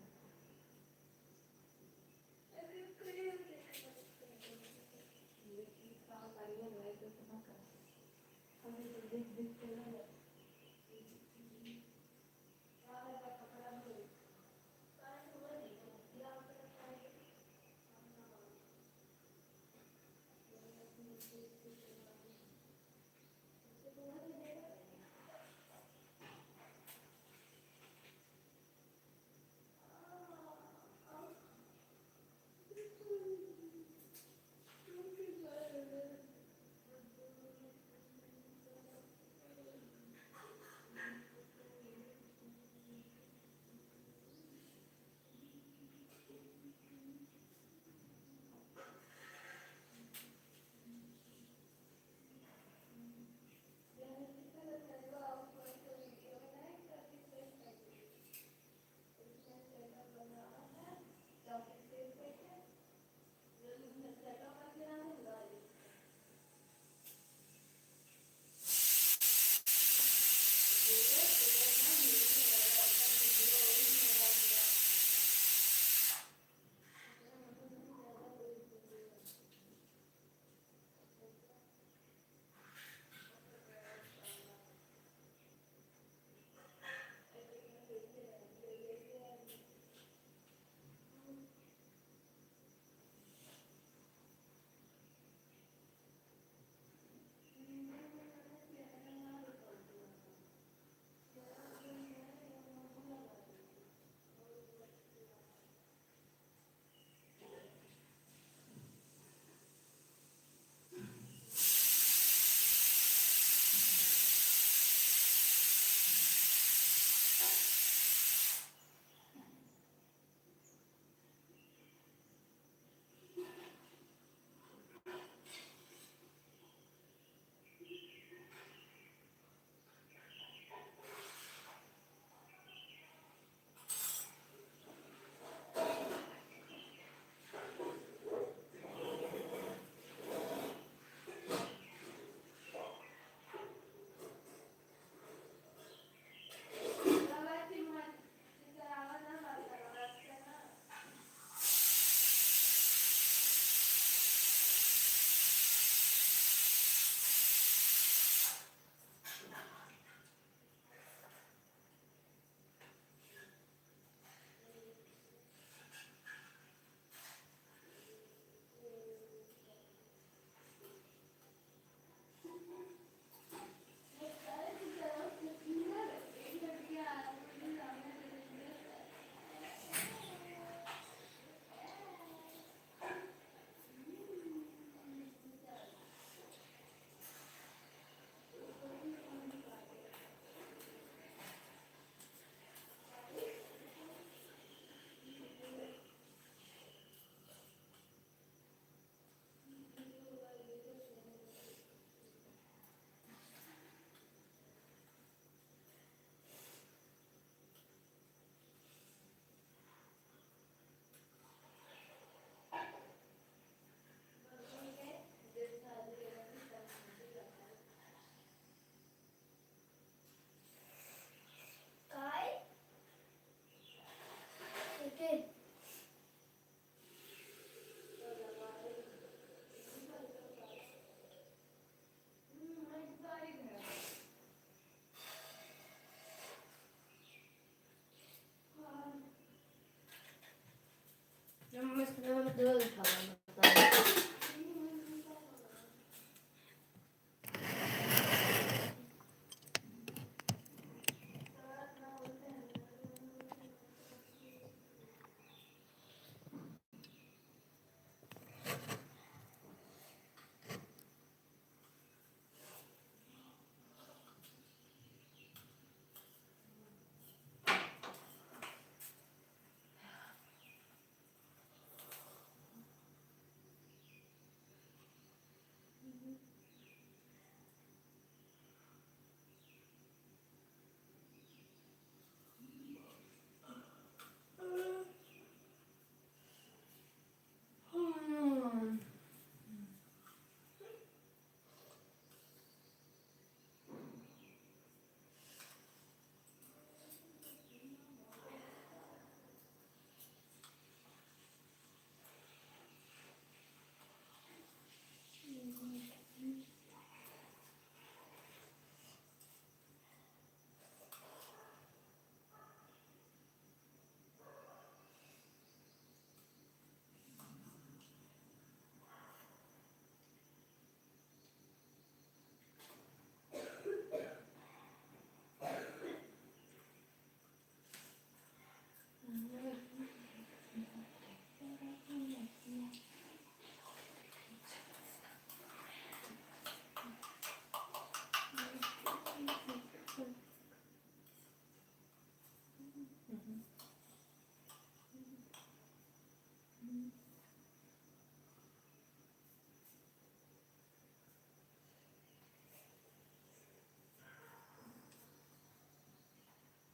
रोज खावा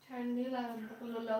ठंडी लागत लो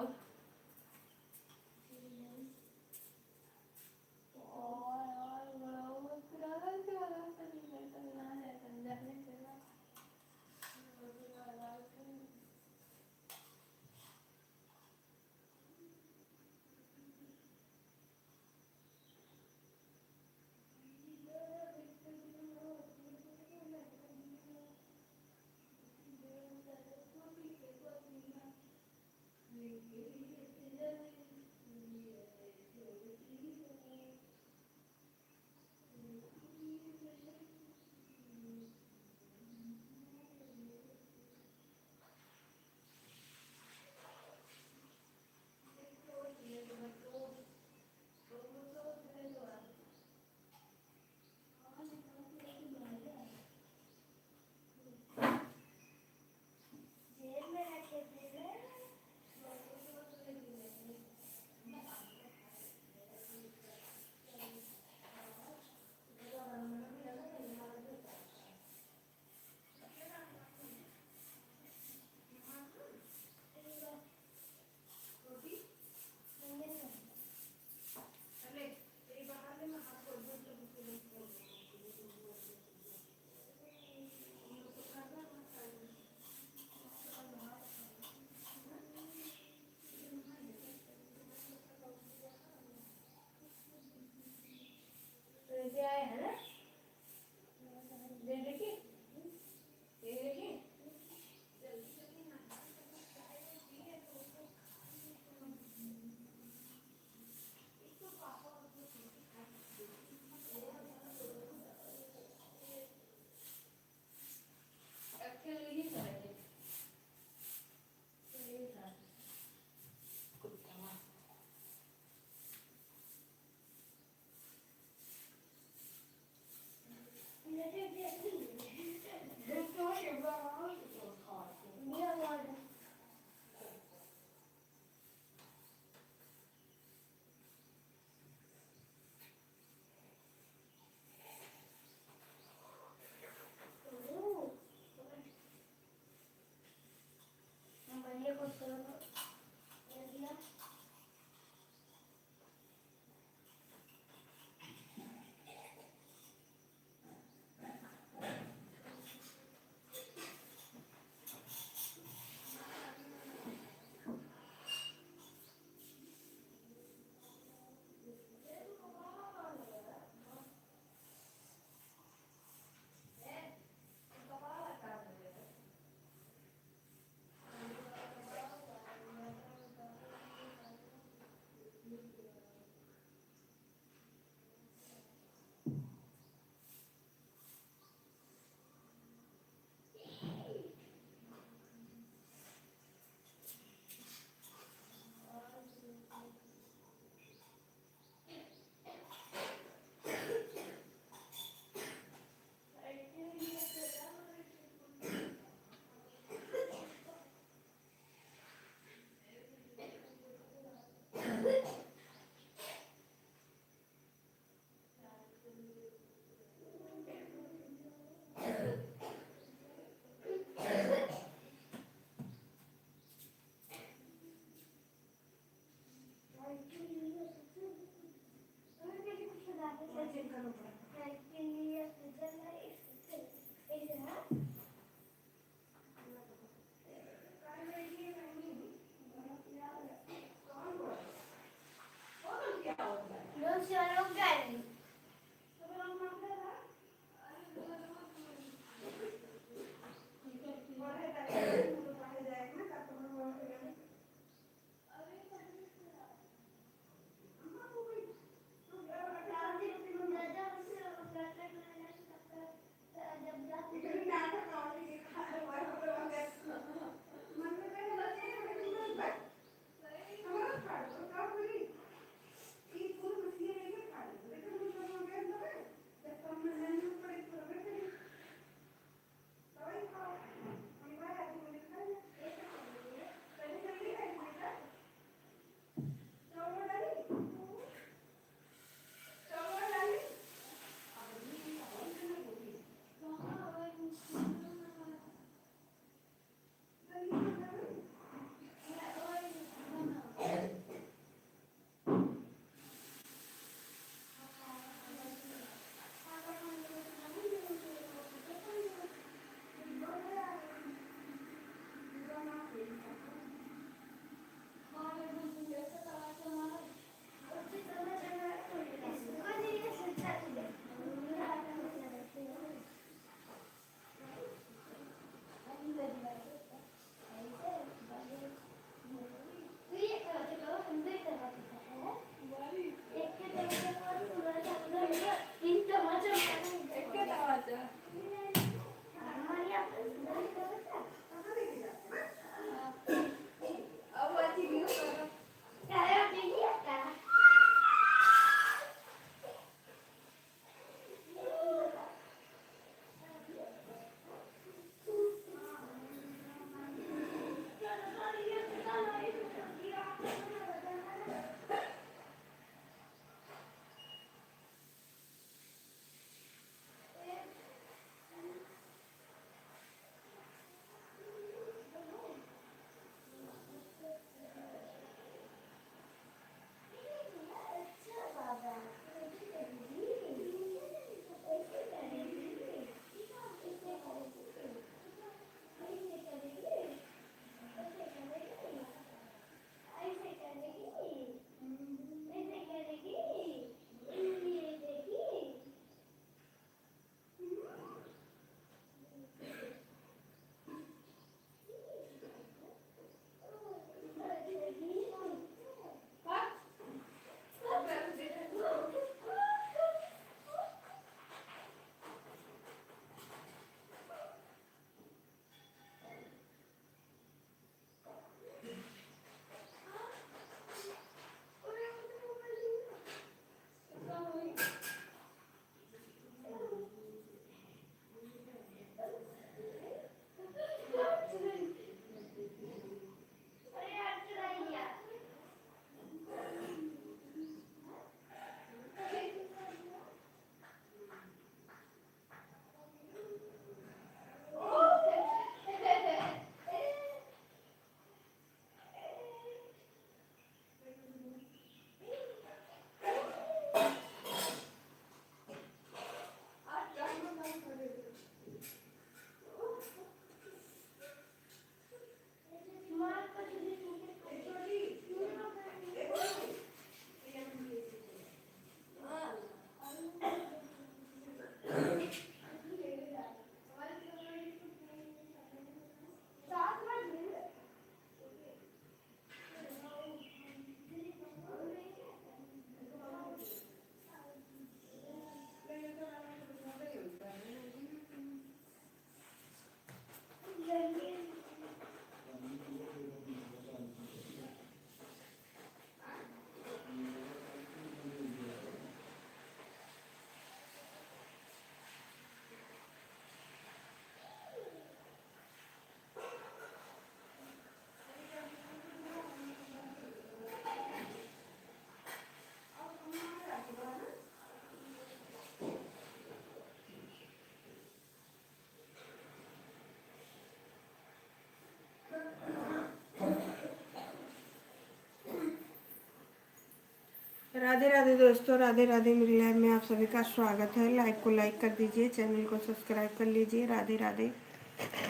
राधे राधे दोस्तों, राधे राधे। मेरी लाइव में आप सभी का स्वागत है। लाइव को लाइक कर दीजिए, चैनल को सब्सक्राइब कर लीजिए। राधे राधे।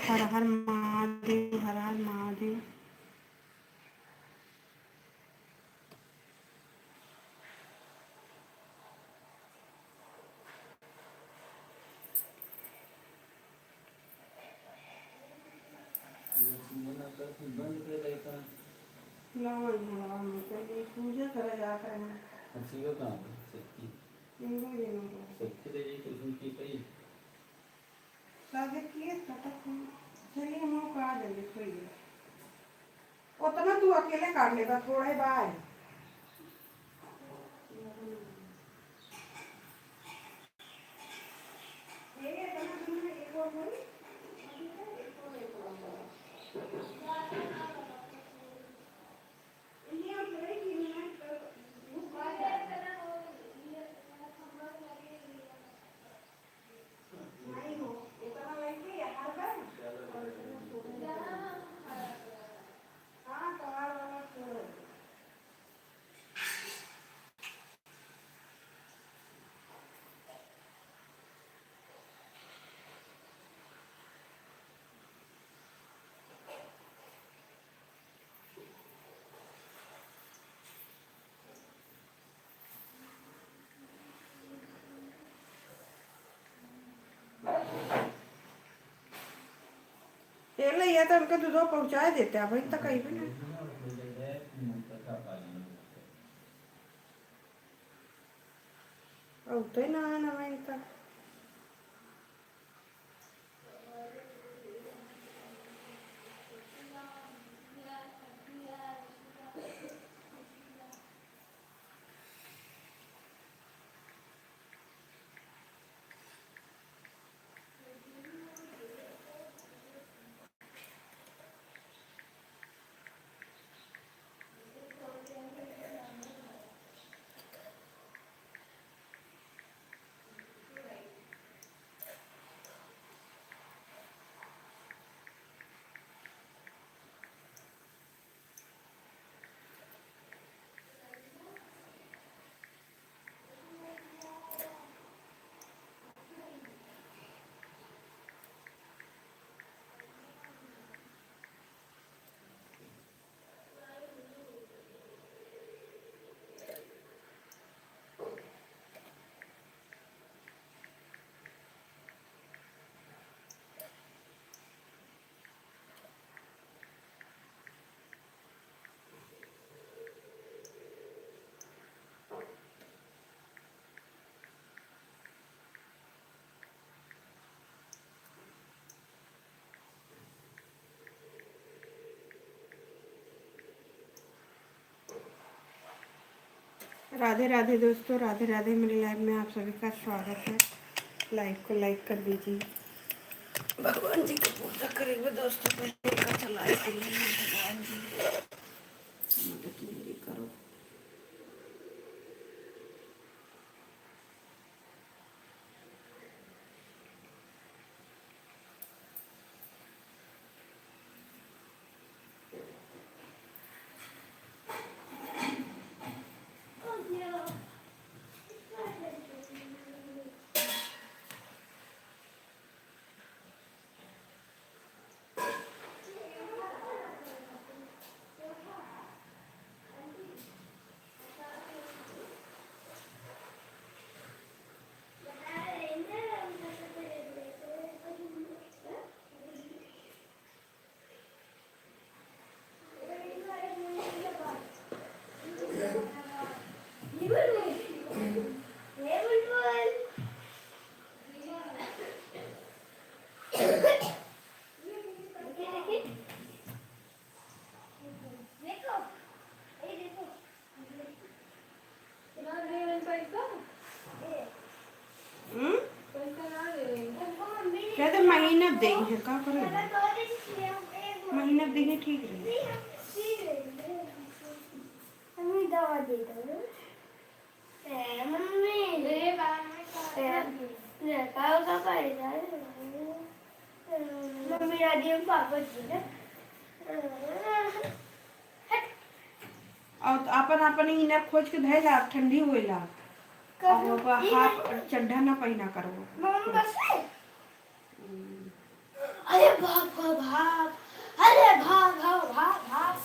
हर हर महादेव, हर हर महादेव। बंद कर देता पूजा करा जाता है। अच्छी वो कहाँ पर सबकी सबकी तो यही कुछ उनकी कही शादी किए चलिए हम लोग काट देंगे। कोई उतना तू अकेले काट लेगा, थोड़े बाद ये तो उनके दूध पहुँचा देते हैं भाई तक कहीं भी नहीं। तो ही ना आना वहीं तक। राधे राधे दोस्तों, राधे राधे। मेरी लाइव में आप सभी का स्वागत है। लाइव को लाइक कर दीजिए। भगवान जी की पूजा करेंगे दोस्तों। पहले का चलाए भगवान जी मदद मेरी करो। कहते महीना देंगे का करें, महीना देंगे ठीक रहे। दवा दे दो मम्मी मम्मी दादी पापा जी ना और अपन अपन इनर खोज के धैला ठंडी होइला अब हाफ चड्ढा ना पहिना करो मम्मी बस है। अरे भाग भाग भाग, अरे भाग भाग भाग भाग।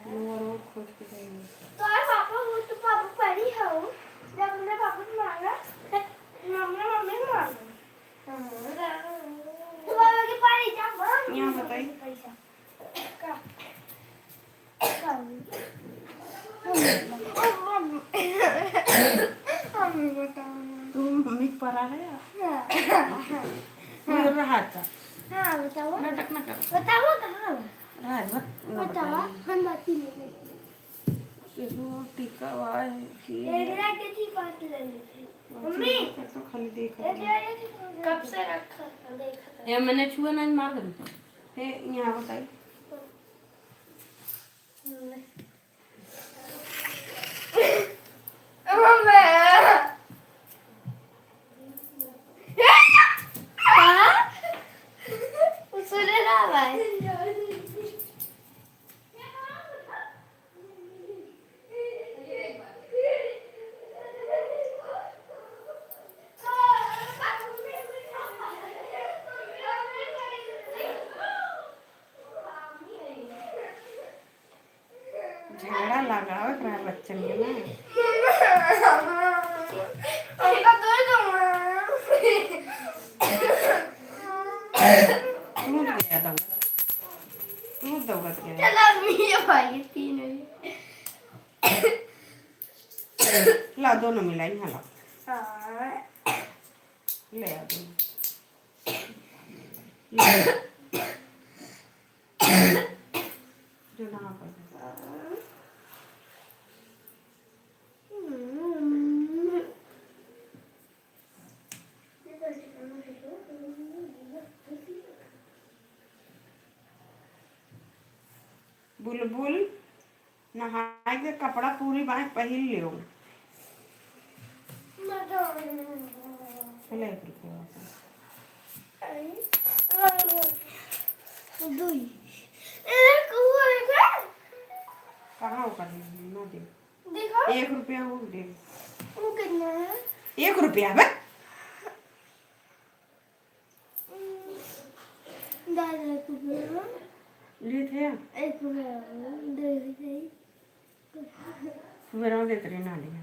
और खोज के धैला तो यार पापा वो तो पापा पड़ी है वो जब हमने पापा को मारा मम्मी मम्मी को मारा तो पापा की पड़ी जा यहाँ बताइए पैसा मम्मी बताओ तुम मम्मी परा है मेरा हाथ का हाँ बताओ नाटक ना करो बताओ कहाँ राज बताओ हम बाती नहीं देखो टीका वाय एक रात थी बात ले ली मम्मी तो खाली देख कब से रखा था देखा था ये मैंने छुआ ना मार दे हे यहाँ बताइए झगड़ा लगावे करा बच्चन के ना टूट गया दौड़त गया ला दोनों मिलाई यहाँ ला ले आ दोनों जो ना पर बुलबुल नहाए के कपड़ा पूरी बाँह पहन लियो चले एक रुपया कहाँ कर ना दे देखो 1 रुपया हो दे वो कितना है 1 रुपया बे दादा को बोलो ले थे एक दे दे मेरा दे तेरे ना लिया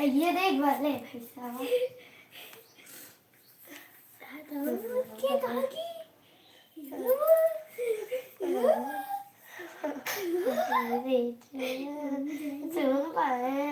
ये देख वाले पैसा क्या कहा की सुन पाए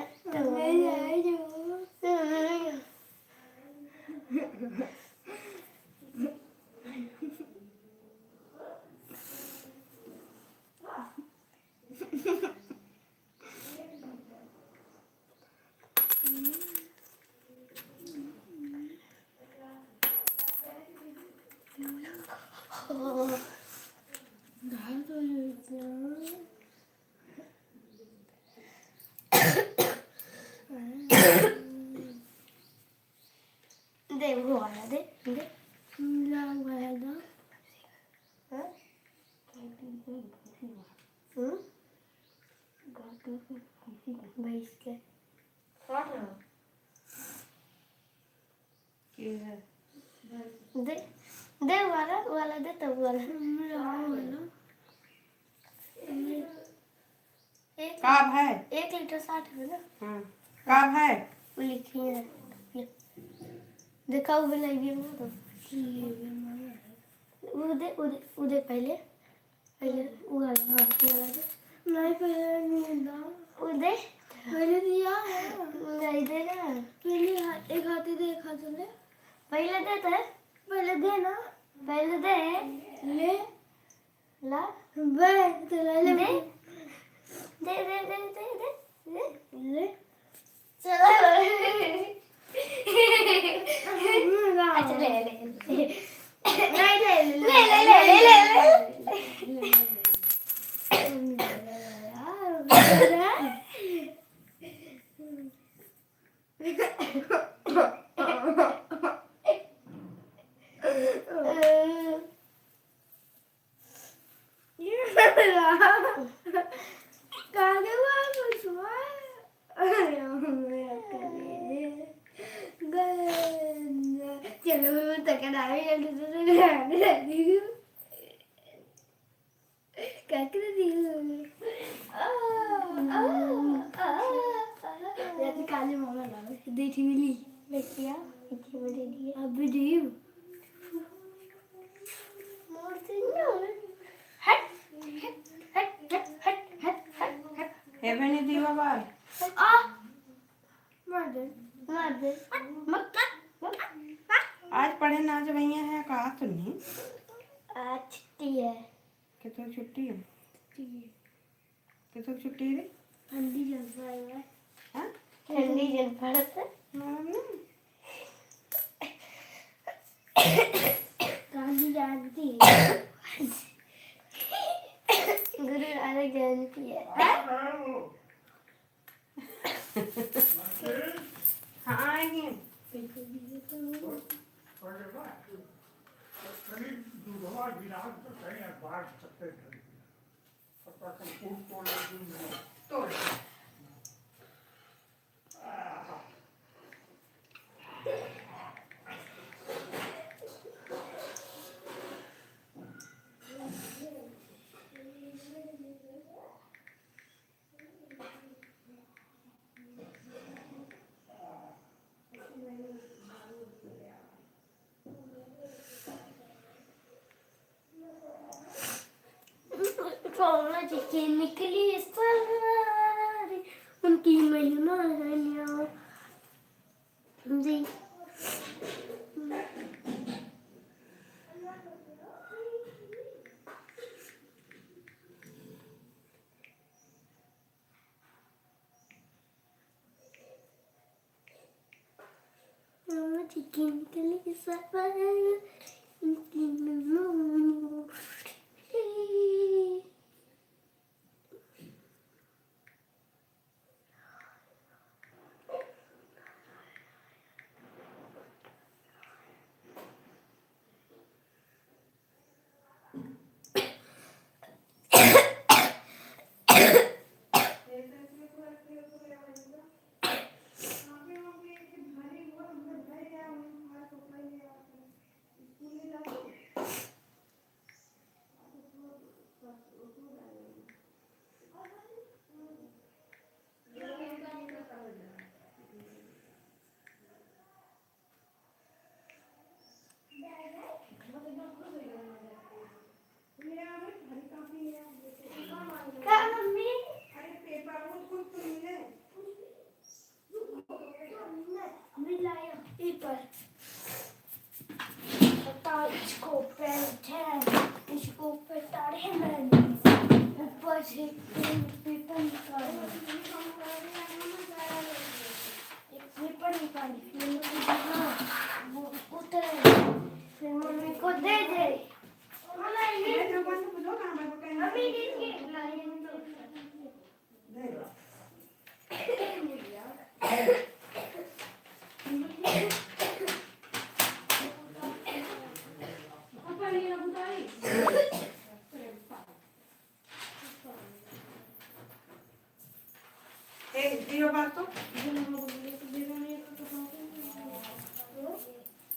दे वो वाला दे ला वाला दो भाई इसके दे दे वाला दे तब वाला काब है 1 लीटर 60 है ना हाँ काब है वो लिखी है देखा वो लाइव में तो उदे पहले पहले वो वाला हाँ वाला दे नहीं पहले नहीं ना उदे पहले दिया है नहीं देना पहले एक हाथ दे एक हाथ ले पहले दे पहले दे ना पहले दे ले ला बे तो ले ले दे दे दे दे दे ले चलो अच्छा ले ले नहीं ले ले ले ले ले चलो तो क्या काली मामा देखी मिली देखिया अब दी हे बनी दीवा बाल आज पढ़े ना आज भैया है कहा तो नहीं आज छुट्टी है कितने छुट्टी है कितने छुट्टी है ठंडी जल पड़ा है हाँ ठंडी जल पड़ा था गांधी जयंती गुरु नानक जयंती है हाँ आएंगे तो के निकली सवारी उनकी मेहमानियाँ जी के निकली सवारी उनकी मेहमानियाँ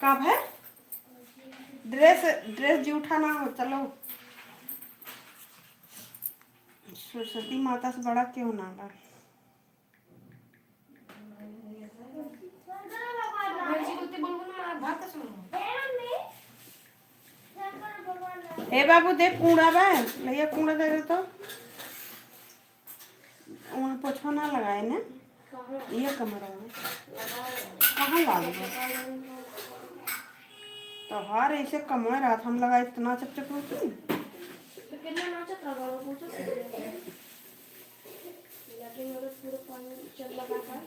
कब है ड्रेस जी उठाना हो चलो सरस्वती माता से बड़ा क्यों ना ला हे बाबू देख कूड़ा बा भैया कूड़ा दे दे तो पोछा ना लगाए ने ये कमरा में कहाँ लाल है तो हार ऐसे कमाए रात हम लगा इतना चपचप होती तो कितना नाचा था बाबा पूछो लेकिन मेरे पूरे पानी चल लगा था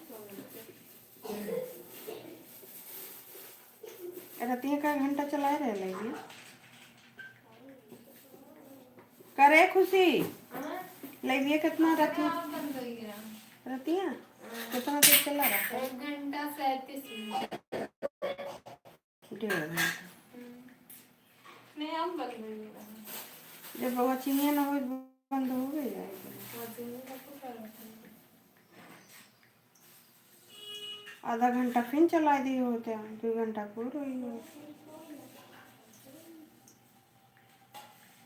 रतिया का घंटा चलाए रहे लगी करे खुशी लगी कितना रतिया रतिया कितना देर चला रहा 1 घंटा 37 मिनट 1.5 घंटा नहीं हम बंद नहीं रहा जब बवा चिनिया ना हो बंद हो गई जाएगी आधा घंटा फिर चला दिए होते हैं 2 घंटा पूरा ही हो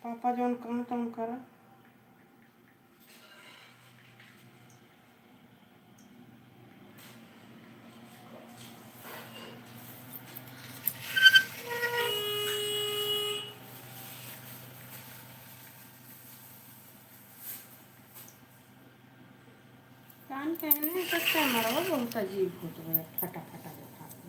पापा जोन काम तुम करा कान पहने सकते हमारा बहुत अजीब होता है फटा फटा होता है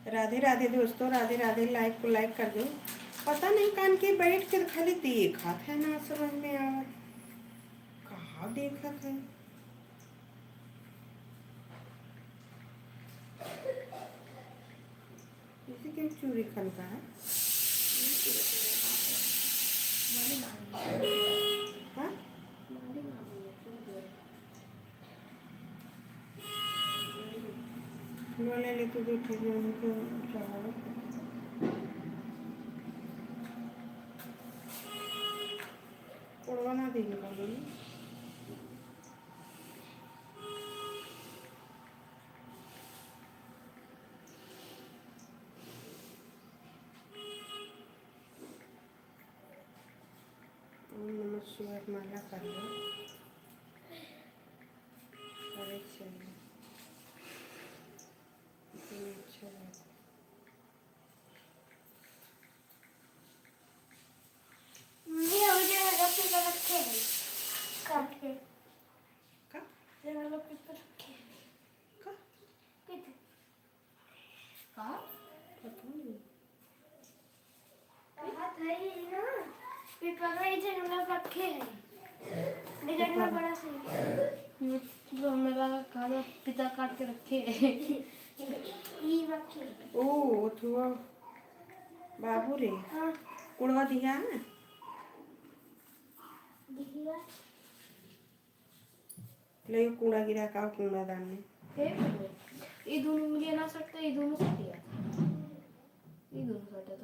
राधे राधे दोस्तों राधे राधे लाइक को लाइक कर दो पता नहीं कान के बैठ कर खाली देखा था ना समझ में आवा कहाँ देखा था इसी के चूड़ी खन का है हाँ बोले ले तो देखिए जो उनको चढ़ाओ उड़वाना देने वाली नमः शिवाय माला कर लो अरे चलिए अच्छा ये हो गया रखे का रखे काट के का ये वाला पेपर रखे का कितने का पता नहीं हाथ है ये ना पेपर में इसे हम रखे हैं लेकिन ना बड़ा सही जो मेरा खाना पिता काट के रखे ये रखे ओ थुआ बाबू रे हाँ उड़वा दिया ना दिखिए ले कूड़ा गिरा का कूड़ादान में ये दोनों मिले ना सकते ये दोनों सटिया ये दोनों सटिया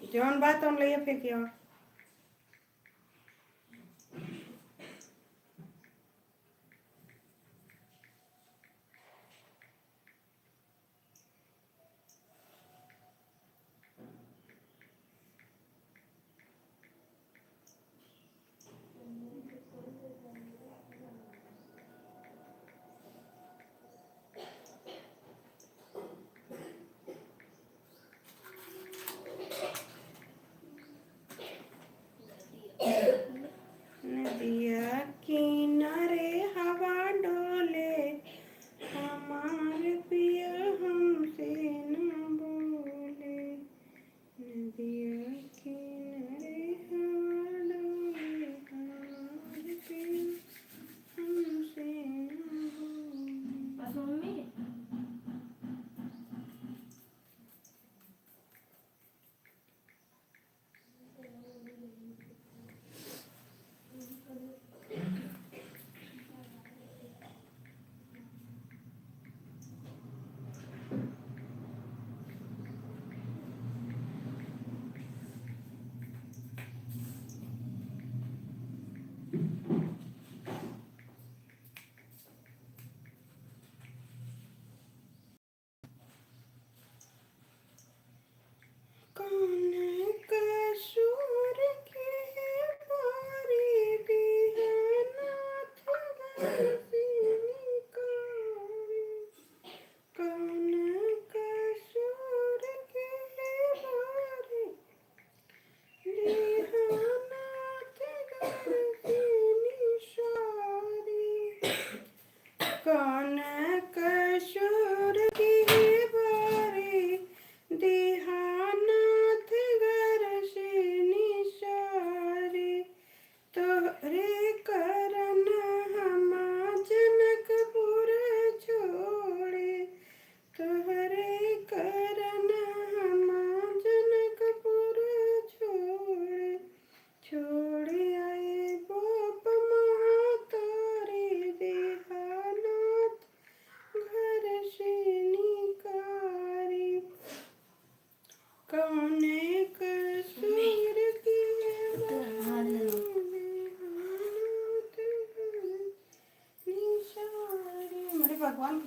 तो जौन बात हम ले फेंकियो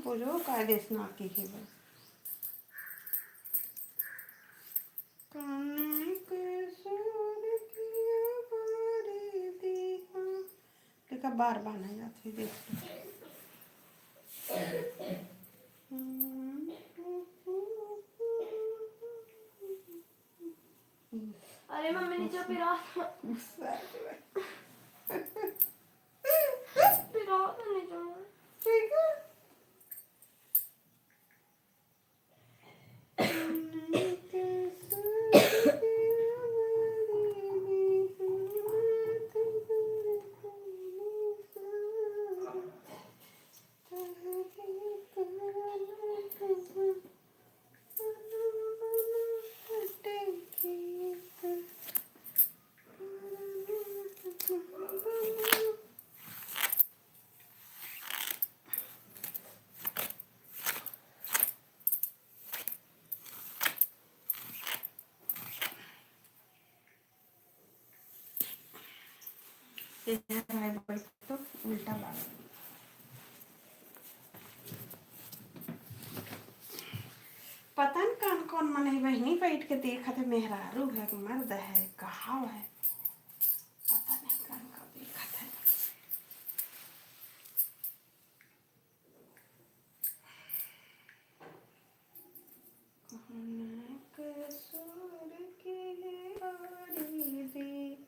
पूजो कायदेस ना की ही बस कान्हे के सूर की बारी देखा देखा बार बार नहीं जाती देख अरे मम्मी नीचे पिरा पिरा नीचे ठीक है तो उल्टा बात पता न कौन कौन मने बहनी बैठ के देखा थे मेहरारू है कि मर्द है कहा है पता नहीं कौन का देखा था कान्हे के सूर की बारी दी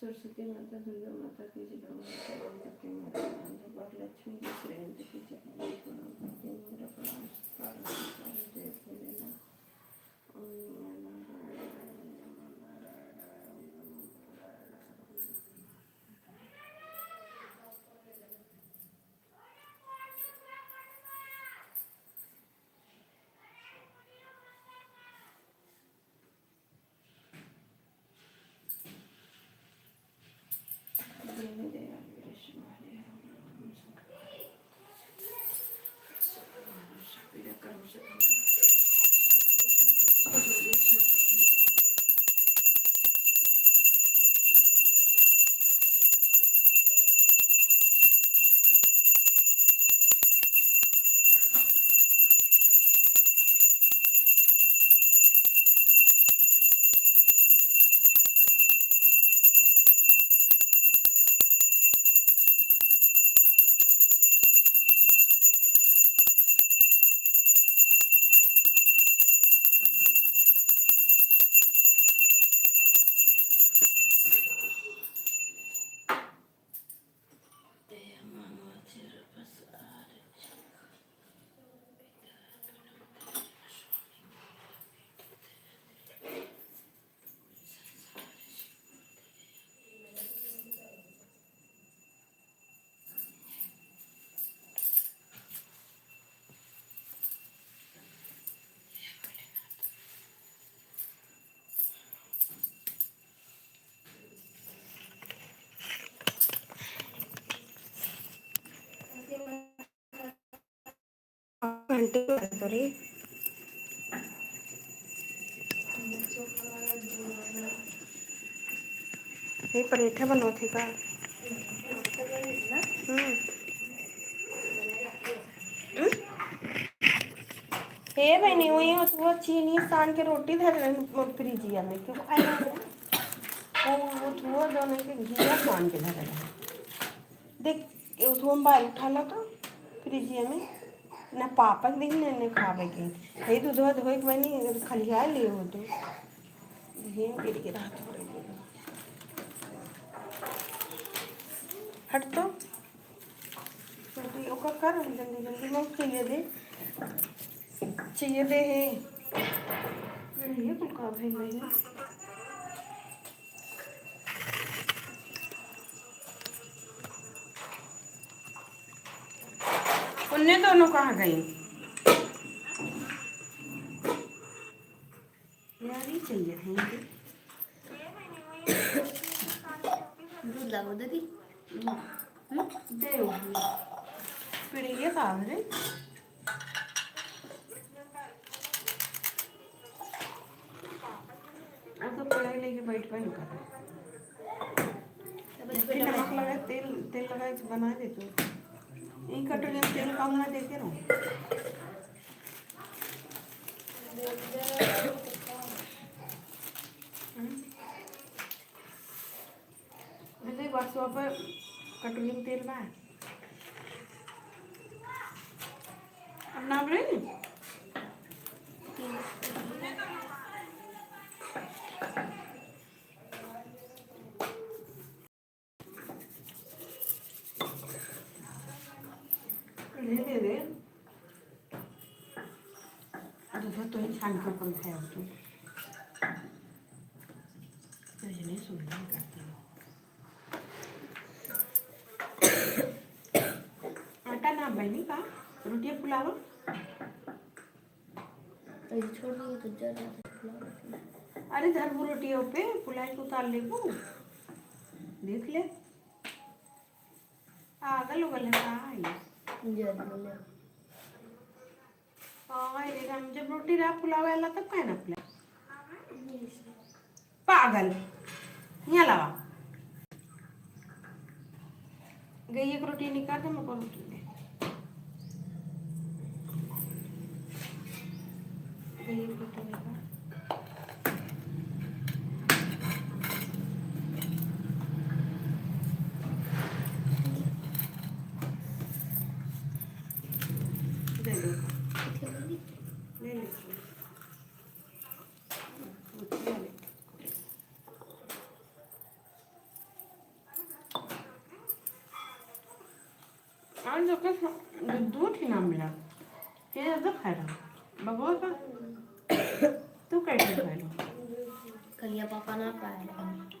सरस्वती माता, दुर्गा माता की जय, लक्ष्मी माता लक्ष्मी की श्रेय की जय, इंद्र प्रणाम जय भोलेनाथ। घंटे रे हे पराठा बनवते का? हे बहनी वही वो चीनी सान के रोटी धर फ्रिजिया में क्यों खाना वो दोनों के घिया सान के धर देख हम बाल उठा लो तो फ्रिजिया में ना पापा देख ने खावे के हे दूध धोए के बनी खलिया लिए हो तो हे गिर गिरा थोड़े हट तो जल्दी ओका कर जल्दी जल्दी मत चाहिए दे है ये तो का भाई नहीं उन्ने दोनों कहाँ गई यार ही चाहिए थे दूध लागो दीदी दे फिर ये काम रे तो पढ़ाई लेके बैठ पाए कर नमक लगा तेल तेल लगा के बना दे तू एक कटोरी में तेल कम ना देते रहो जैसे बरसों पर कटोरी में तेल बा अब ना बड़े दे दे दूसरा तो ही छान कर कम खाया तू नहीं सुन नहीं करती आटा ना बनी का रोटियां फुलाओ छोड़ दिए तो जरा अरे धर वो रोटियों पे फुलाई को उतार ले को देख ले अगल उगल है जरा बोले अरे हम जब रोटी रा फुलावे वाला तब काय ना फुला पागल यहाँ लावा गई एक रोटी निकाल दे मैं को रोटी दे गई एक रोटी निकाल दे दो ले ले जो कसं दूध ही ना मिळालं हे असं खायला बघू आता तू काय खायला कलिया पापा ना पाया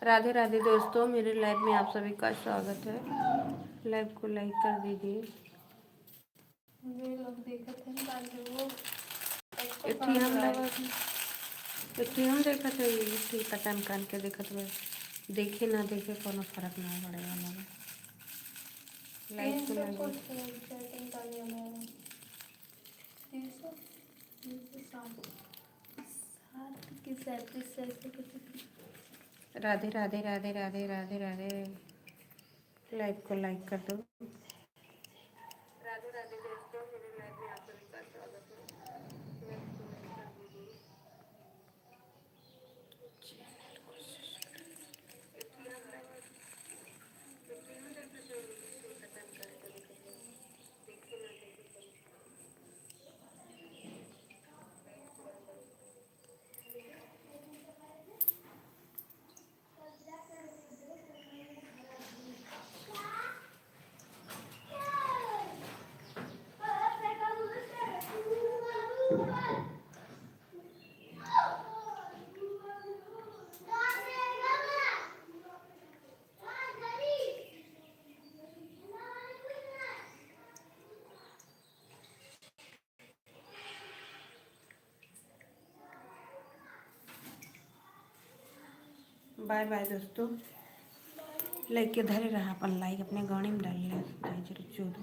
राधे राधे दोस्तों, मेरे लाइव में आप सभी का स्वागत है। लाइव को लाइक कर दीजिए। वे लोग देखते थे बाकी वो इतनी हम देखा था, ये पकान कान के देखत हुए देखे ना देखे कोनो फर्क ना पड़ेगा हमारा। लाइक को लाइक सेटिंग कर लिया मैंने 300 की 37 राधे राधे राधे राधे राधे राधे। लाइव को लाइक कर दो। राधे राधे दोस्तों, मेरे लाइव में आप सभी का स्वागत है। लाइक को लाइक कर दीजिए। बाय बाय दोस्तों। लाइक के धरे रहा अपन लाइक अपने गाने में डाल लिया जरूर चोदो।